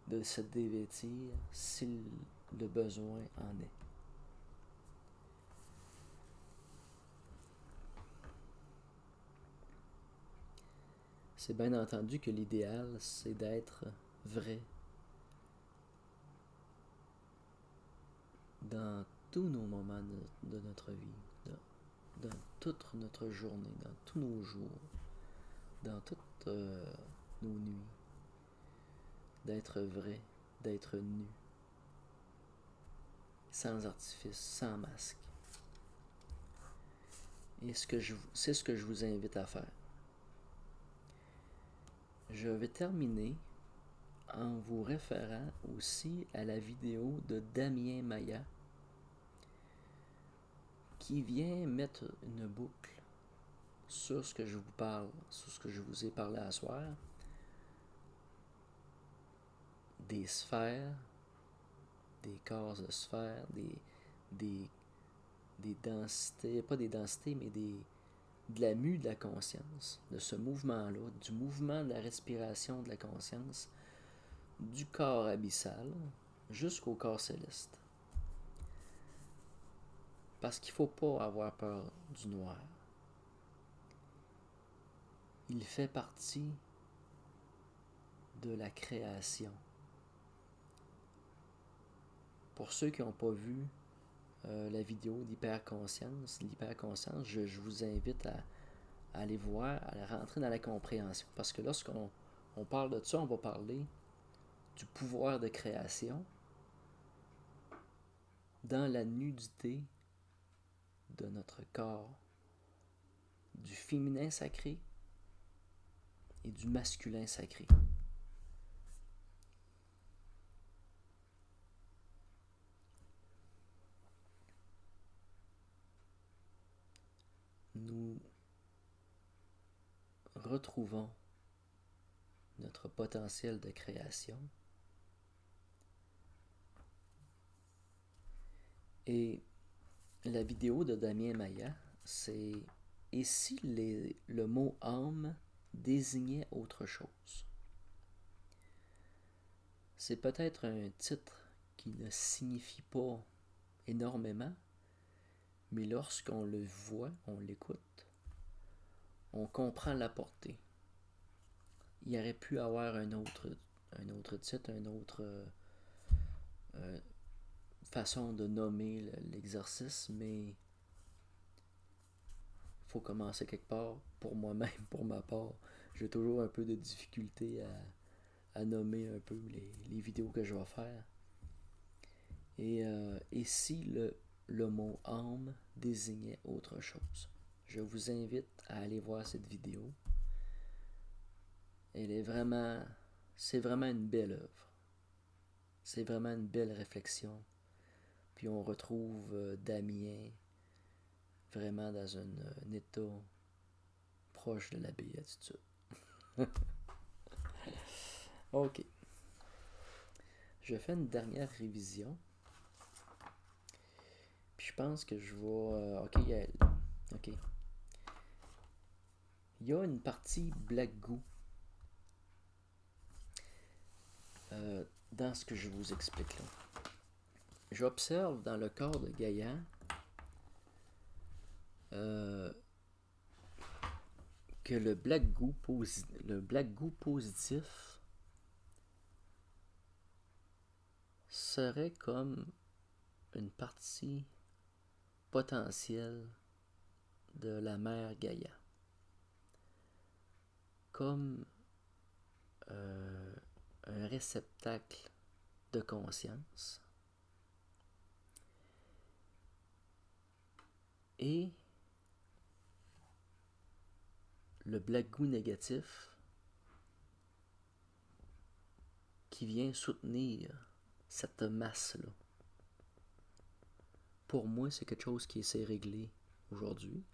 de se dévêtir si le besoin en est. C'est bien entendu que l'idéal, c'est d'être vrai dans tous nos moments de notre vie, dans toute notre journée, dans tous nos jours, dans toutes nos nuits, d'être vrai, d'être nu, sans artifice, sans masque. Et c'est ce que je vous invite à faire. Je vais terminer en vous référant aussi à la vidéo de Damien Maya qui vient mettre une boucle sur ce que je vous parle, sur ce que je vous ai parlé à soir, des sphères, des corps de sphères, des densités, pas des densités, mais de la mue de la conscience, de ce mouvement-là, du mouvement de la respiration de la conscience, du corps abyssal jusqu'au corps céleste. Parce qu'il ne faut pas avoir peur du noir. Il fait partie de la création. Pour ceux qui n'ont pas vu la vidéo d'hyperconscience, je vous invite à aller voir, à rentrer dans la compréhension. Parce que lorsqu'on parle de ça, on va parler du pouvoir de création dans la nudité de notre corps, du féminin sacré et du masculin sacré. Nous retrouvons notre potentiel de création et la vidéo de Damien Maillat, c'est « Et si le mot âme désignait autre chose ?» C'est peut-être un titre qui ne signifie pas énormément, mais lorsqu'on le voit, on l'écoute, on comprend la portée. Il y aurait pu avoir un autre titre, une autre façon de nommer l'exercice, mais il faut commencer quelque part. Pour moi-même, pour ma part, j'ai toujours un peu de difficulté à nommer un peu les vidéos que je vais faire. Et si le mot âme désignait autre chose? Je vous invite à aller voir cette vidéo. C'est vraiment une belle œuvre. C'est vraiment une belle réflexion. Puis on retrouve Damien vraiment dans un état proche de la béatitude. Ok. Je fais une dernière révision. Puis je pense que je vais... Ok, Yael. Ok. Il y a une partie Black Goo dans ce que je vous explique là. J'observe dans le corps de Gaïa que le Black Goo positif serait comme une partie potentielle de la mère Gaïa. Comme un réceptacle de conscience. Et le Black Goo négatif qui vient soutenir cette masse-là. Pour moi, c'est quelque chose qui s'est réglé aujourd'hui.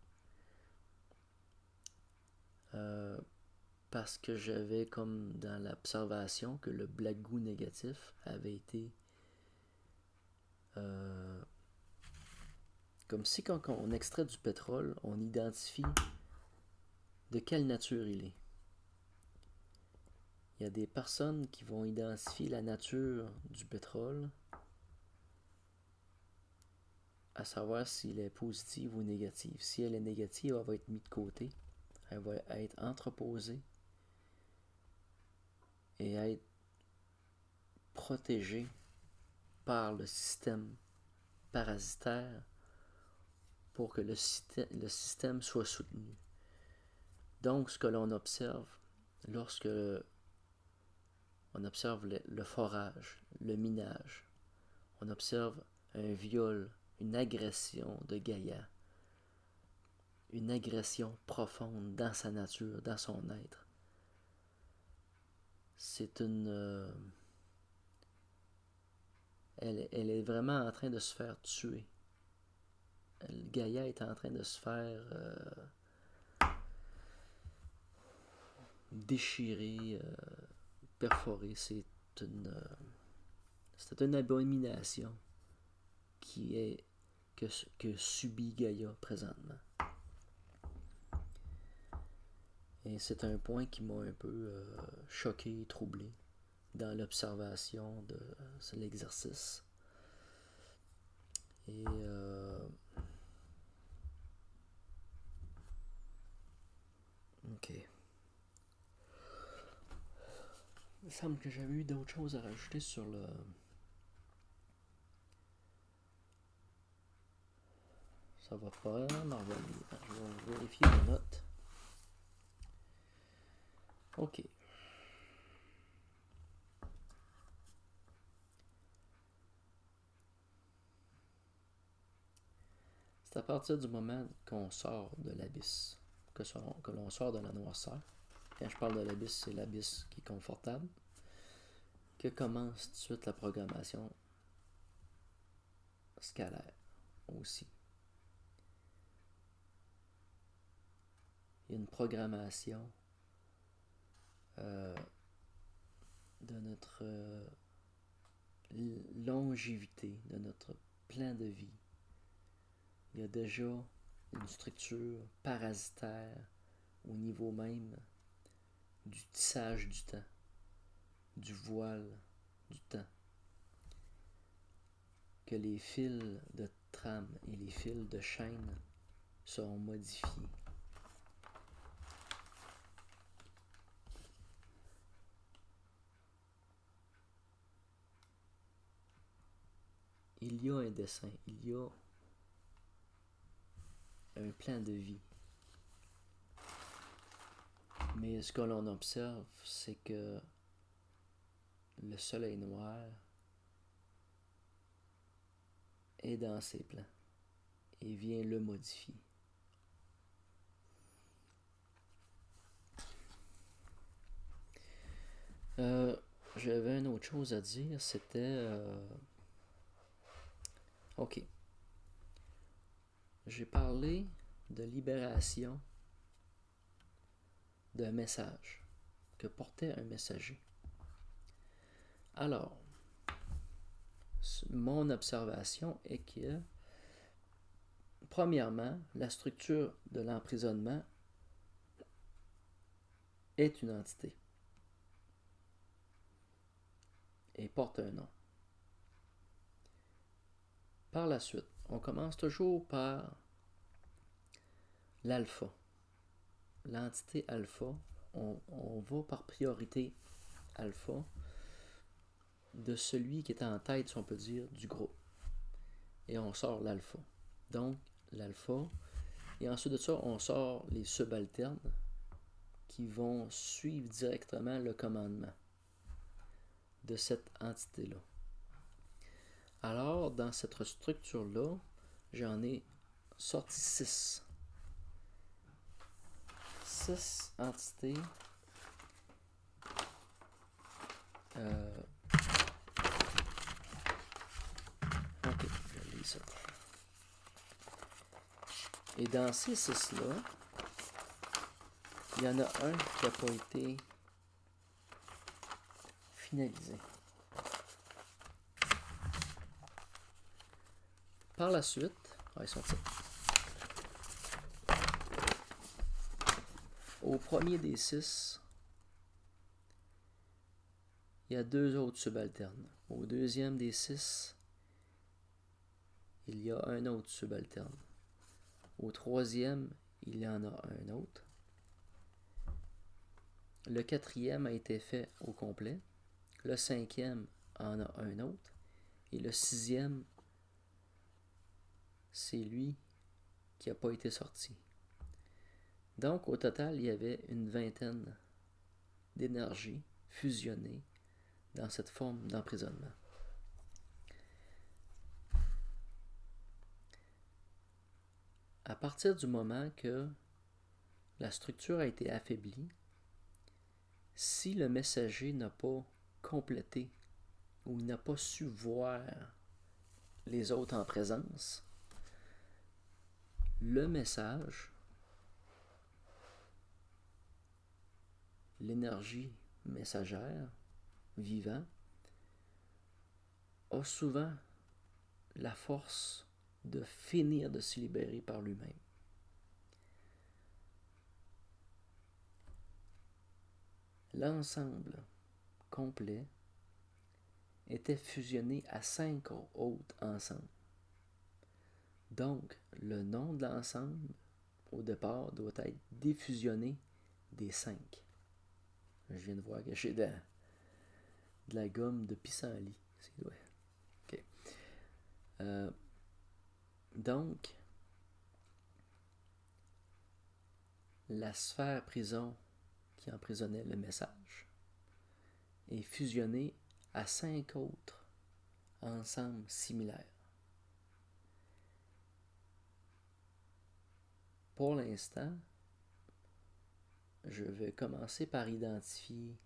Parce que j'avais comme dans l'observation que le Black Goo négatif avait été comme si quand on extrait du pétrole, on identifie de quelle nature il est. Il y a des personnes qui vont identifier la nature du pétrole, à savoir s'il est positive ou négative. Si elle est négative, elle va être mise de côté, elle va être entreposée et être protégée par le système parasitaire pour que le système soit soutenu. Donc, ce que l'on observe lorsque on observe le forage, le minage, on observe un viol, une agression de Gaïa, une agression profonde dans sa nature, dans son être. C'est une... elle est vraiment en train de se faire tuer. Gaïa est en train de se faire déchirer, perforer. C'est une abomination que subit Gaïa présentement. Et c'est un point qui m'a un peu choqué et troublé dans l'observation de l'exercice. Et Ok. Il me semble que j'avais eu d'autres choses à rajouter sur le... Ça va pas m'envoyer. Je vais vérifier mes notes. Ok. C'est à partir du moment qu'on sort de l'abysse, que l'on sort de la noirceur. Quand je parle de l'abysse, c'est l'abysse qui est confortable, que commence tout de suite la programmation scalaire aussi. Il y a une programmation de notre longévité, de notre plan de vie. Il y a déjà une structure parasitaire au niveau même du tissage du temps, du voile du temps, que les fils de trame et les fils de chaîne seront modifiés. Il y a un dessin, il y a un plan de vie. Mais ce que l'on observe, c'est que le soleil noir est dans ses plans et vient le modifier. J'avais une autre chose à dire, c'était... Ok. J'ai parlé de libération d'un message que portait un messager. Alors, mon observation est que, premièrement, la structure de l'emprisonnement est une entité et porte un nom. Par la suite, on commence toujours par l'alpha. L'entité alpha, on va par priorité alpha de celui qui est en tête, si on peut dire, du groupe. Et on sort l'alpha. Donc, l'alpha. Et ensuite de ça, on sort les subalternes qui vont suivre directement le commandement de cette entité-là. Alors, dans cette structure-là, j'en ai sorti 6. 6 entités ok, je lis ça. Et dans ces 6-là, il y en a un qui n'a pas été finalisé. Par la suite, ils sont ça. Au premier des 6, il y a 2 autres subalternes. Au deuxième des 6, il y a un autre subalterne. Au troisième, il y en a un autre. Le quatrième a été fait au complet. Le cinquième en a un autre. Et le sixième, c'est lui qui n'a pas été sorti. Donc, au total, il y avait une vingtaine d'énergies fusionnées dans cette forme d'emprisonnement. À partir du moment que la structure a été affaiblie, si le messager n'a pas complété ou il n'a pas su voir les autres en présence, le message, l'énergie messagère, vivant, a souvent la force de finir de se libérer par lui-même. L'ensemble complet était fusionné à 5 autres ensembles. Donc, le nom de l'ensemble, au départ, doit être défusionné des 5. Je viens de voir que j'ai de la gomme de pissenlit. Ouais. OK. Donc, la sphère prison qui emprisonnait le message est fusionnée à 5 autres ensembles similaires. Pour l'instant, je vais commencer par identifier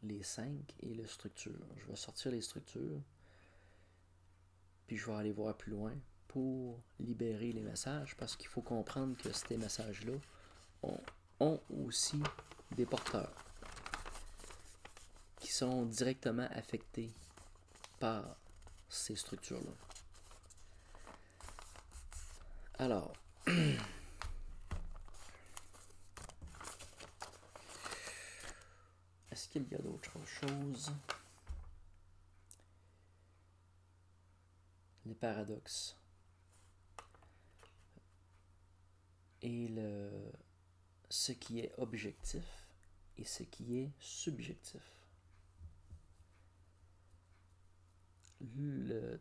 les 5 et les structures. Je vais sortir les structures, puis je vais aller voir plus loin pour libérer les messages, parce qu'il faut comprendre que ces messages-là ont aussi des porteurs qui sont directement affectés par ces structures-là. Alors, est-ce qu'il y a d'autres choses? Les paradoxes. Et ce qui est objectif et ce qui est subjectif.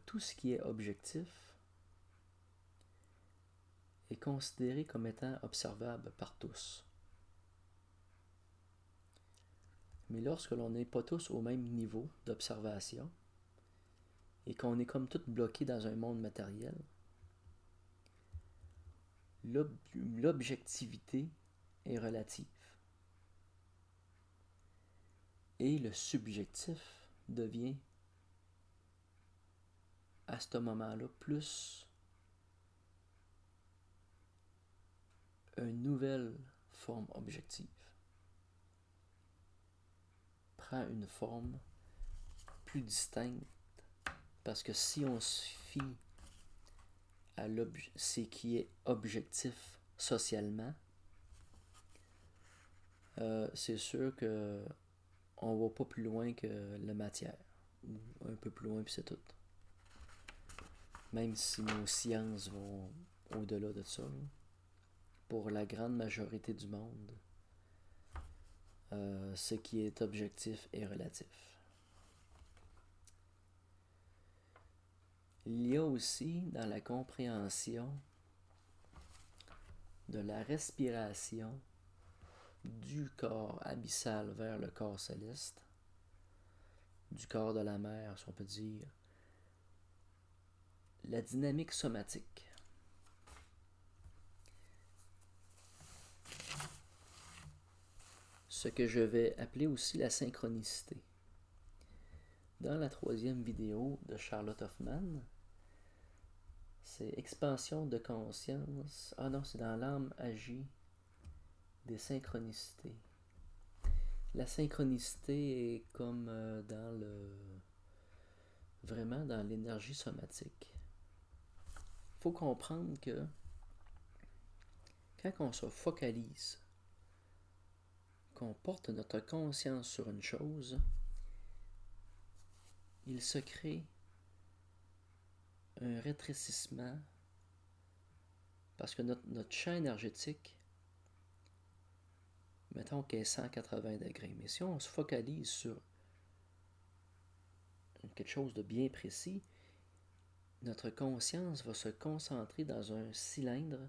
Tout ce qui est objectif est considéré comme étant observable par tous. Mais lorsque l'on n'est pas tous au même niveau d'observation et qu'on est comme tout bloqué dans un monde matériel, l'objectivité est relative. Et le subjectif devient à ce moment-là plus une nouvelle forme objective. Prend une forme plus distincte, parce que si on se fie à ce qui est objectif socialement, c'est sûr que on va pas plus loin que la matière, ou un peu plus loin puis c'est tout. Même si nos sciences vont au-delà de ça, pour la grande majorité du monde, ce qui est objectif est relatif. Il y a aussi dans la compréhension de la respiration du corps abyssal vers le corps céleste, du corps de la mer, si on peut dire, la dynamique somatique. Ce que je vais appeler aussi la synchronicité. Dans la 3e vidéo de Charlotte Hoffman, c'est expansion de conscience. Ah non, c'est dans l'âme agit des synchronicités. La synchronicité est comme vraiment dans l'énergie somatique. Il faut comprendre que quand on se focalise, qu'on porte notre conscience sur une chose, il se crée un rétrécissement, parce que notre champ énergétique, mettons qu'il est 180 degrés, mais si on se focalise sur quelque chose de bien précis, notre conscience va se concentrer dans un cylindre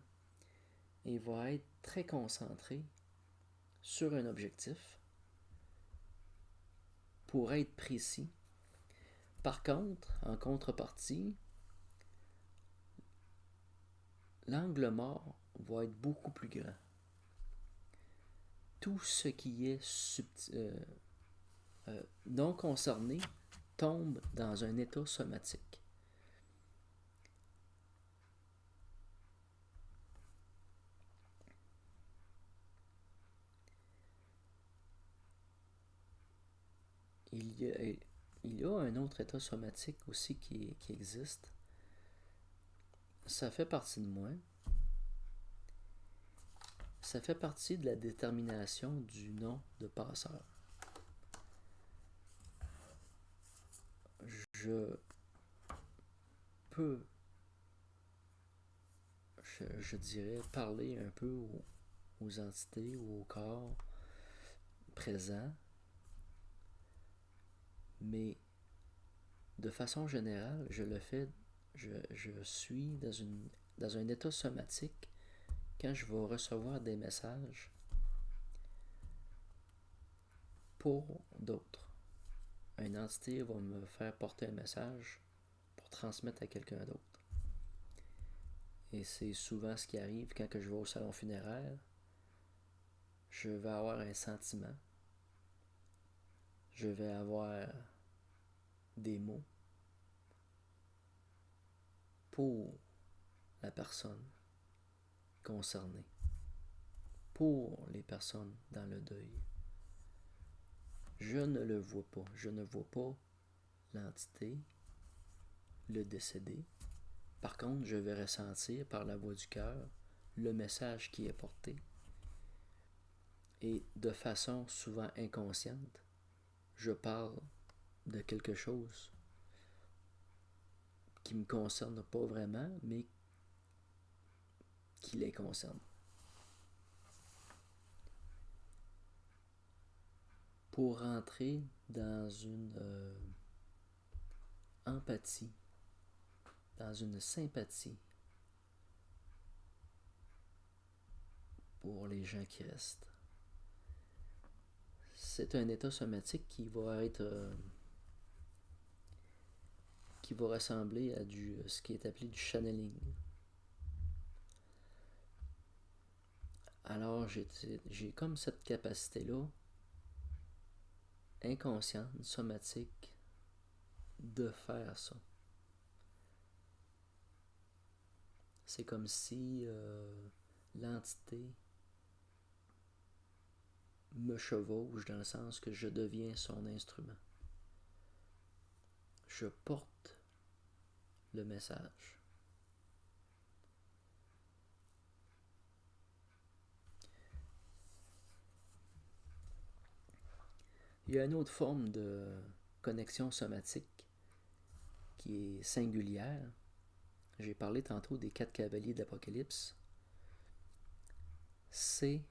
et va être très concentrée sur un objectif pour être précis. Par contre, en contrepartie, l'angle mort va être beaucoup plus grand. Tout ce qui est non concerné tombe dans un état somatique. Il y a un autre état somatique aussi qui existe. Ça fait partie de moi. Ça fait partie de la détermination du nom de passeur. Je peux, je dirais, parler un peu aux entités ou au corps présent, mais de façon générale, je le fais, je suis dans un état somatique quand je vais recevoir des messages pour d'autres. Une entité va me faire porter un message pour transmettre à quelqu'un d'autre. Et c'est souvent ce qui arrive quand je vais au salon funéraire. Je vais avoir un sentiment. Je vais avoir des mots pour la personne concernée, pour les personnes dans le deuil. Je ne le vois pas. Je ne vois pas l'entité, le décédé. Par contre, je vais ressentir par la voix du cœur le message qui est porté. Et de façon souvent inconsciente, je parle de quelque chose qui me concerne pas vraiment, mais qui les concerne. Pour rentrer dans une empathie, dans une sympathie pour les gens qui restent. C'est un état somatique qui va être qui va ressembler à ce qui est appelé du channeling. Alors j'ai comme cette capacité-là, inconsciente, somatique, de faire ça. C'est comme si l'entité me chevauche dans le sens que je deviens son instrument. Je porte le message. Il y a une autre forme de connexion somatique qui est singulière. J'ai parlé tantôt des 4 cavaliers de l'Apocalypse. C'est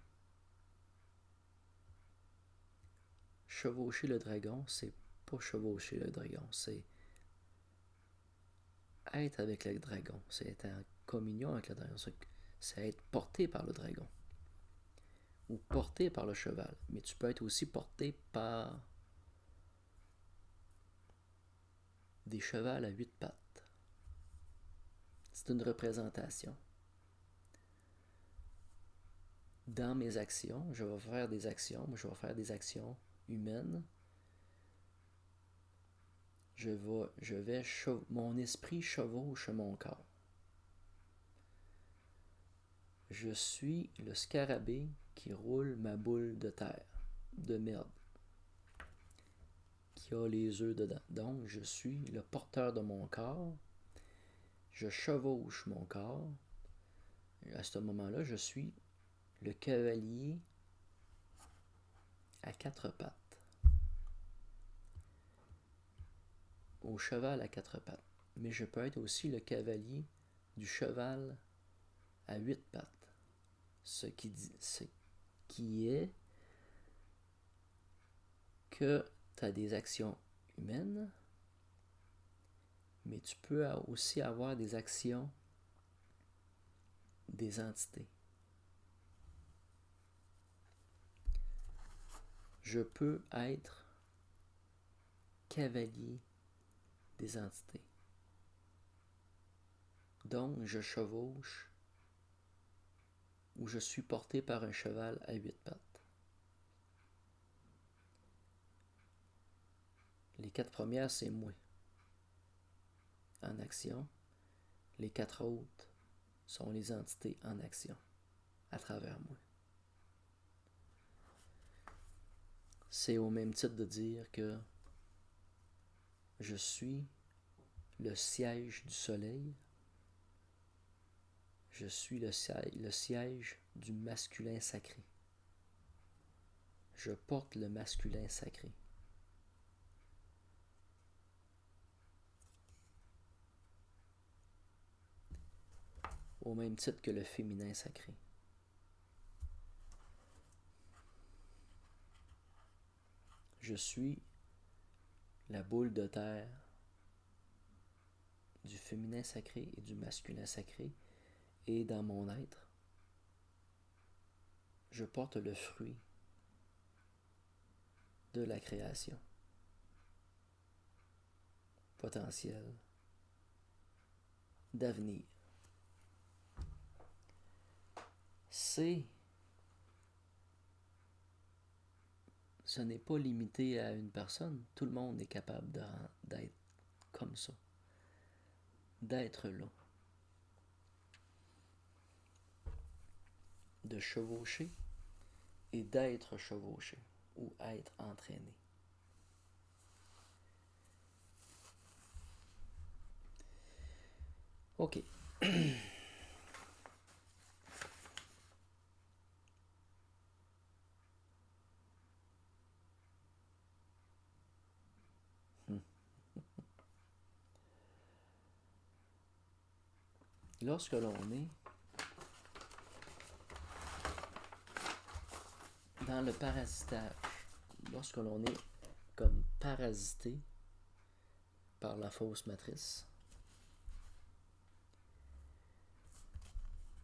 chevaucher le dragon, c'est pas chevaucher le dragon, c'est être avec le dragon, c'est être en communion avec le dragon, c'est être porté par le dragon ou porté par le cheval. Mais tu peux être aussi porté par des chevals à 8 pattes. C'est une représentation. Dans mes actions, je vais faire des actions humaines. Mon esprit chevauche mon corps. Je suis le scarabée qui roule ma boule de terre, de merde, qui a les œufs dedans. Donc, je suis le porteur de mon corps. Je chevauche mon corps. Et à ce moment-là, je suis le cavalier à 4 pattes. Au cheval à 4 pattes. Mais je peux être aussi le cavalier du cheval à 8 pattes. Ce qui est que tu as des actions humaines, mais tu peux aussi avoir des actions des entités. Je peux être cavalier des entités. Donc, je chevauche ou je suis porté par un cheval à 8 pattes. Les 4 premières, c'est moi, en action. Les 4 autres sont les entités en action, à travers moi. C'est au même titre de dire que je suis le siège du soleil, je suis le siège du masculin sacré. Je porte le masculin sacré. Au même titre que le féminin sacré. Je suis la boule de terre du féminin sacré et du masculin sacré, et dans mon être, je porte le fruit de la création potentielle d'avenir. Ce n'est pas limité à une personne. Tout le monde est capable d'être comme ça, d'être là, de chevaucher et d'être chevauché ou être entraîné. OK. Lorsque l'on est dans le parasitage, lorsque l'on est comme parasité par la fausse matrice,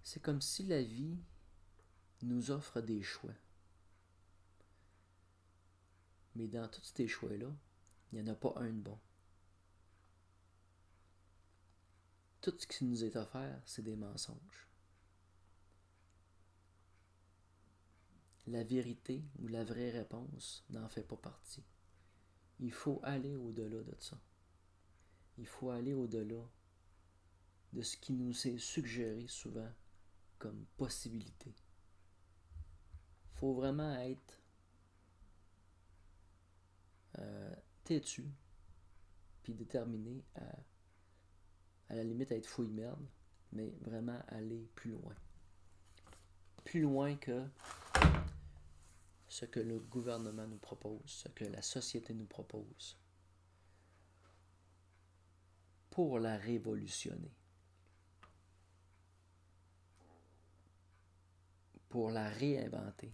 c'est comme si la vie nous offre des choix. Mais dans tous ces choix-là, il n'y en a pas un de bon. Tout ce qui nous est offert, c'est des mensonges. La vérité ou la vraie réponse n'en fait pas partie. Il faut aller au-delà de ça. Il faut aller au-delà de ce qui nous est suggéré souvent comme possibilité. Il faut vraiment être têtu puis déterminé à la limite à être fouille-merde, mais vraiment aller plus loin. Plus loin que ce que le gouvernement nous propose, ce que la société nous propose, pour la révolutionner, pour la réinventer.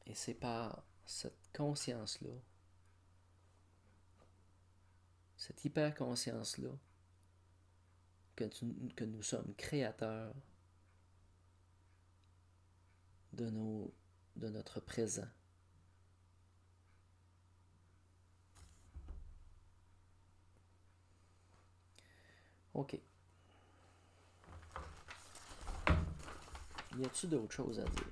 Et c'est par cette conscience-là, cette hyper-conscience-là, que nous sommes créateurs de notre présent. OK. Y a-t-il d'autres choses à dire?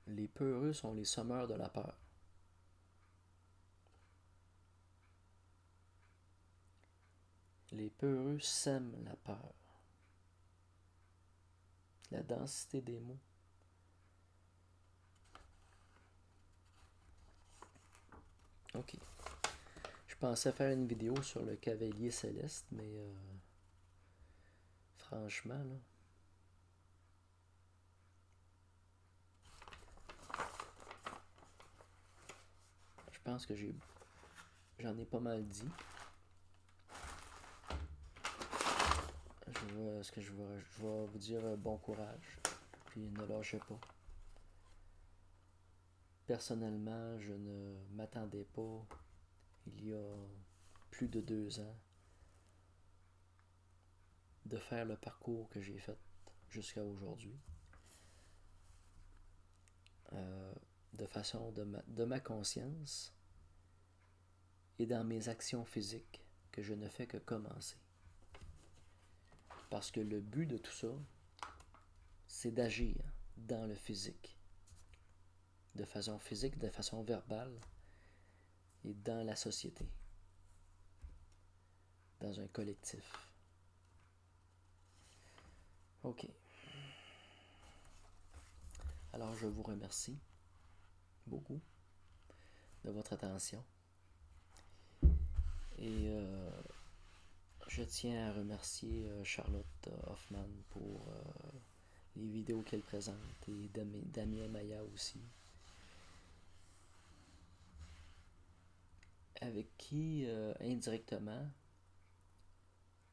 Les peureux sont les semeurs de la peur. Les peureux sèment la peur. La densité des mots. OK. Je pensais faire une vidéo sur le cavalier céleste, mais franchement, là, je pense que j'en ai pas mal dit. Je vais vous dire bon courage, puis ne lâchez pas. Personnellement, je ne m'attendais pas, il y a plus de 2 ans, de faire le parcours que j'ai fait jusqu'à aujourd'hui. De façon de ma conscience et dans mes actions physiques que je ne fais que commencer. Parce que le but de tout ça, c'est d'agir dans le physique. De façon physique, de façon verbale et dans la société. Dans un collectif. OK. Alors je vous remercie beaucoup de votre attention. Et je tiens à remercier Charlotte Hoffman pour les vidéos qu'elle présente et Damien Maya aussi, avec qui indirectement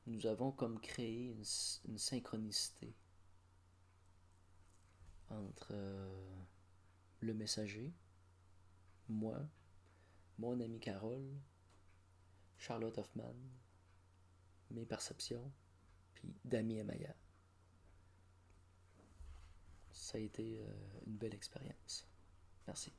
nous avons comme créé une synchronicité entre le messager, moi, mon ami Carole, Charlotte Hoffman, mes perceptions, puis Dami et Maya. Ça a été une belle expérience. Merci.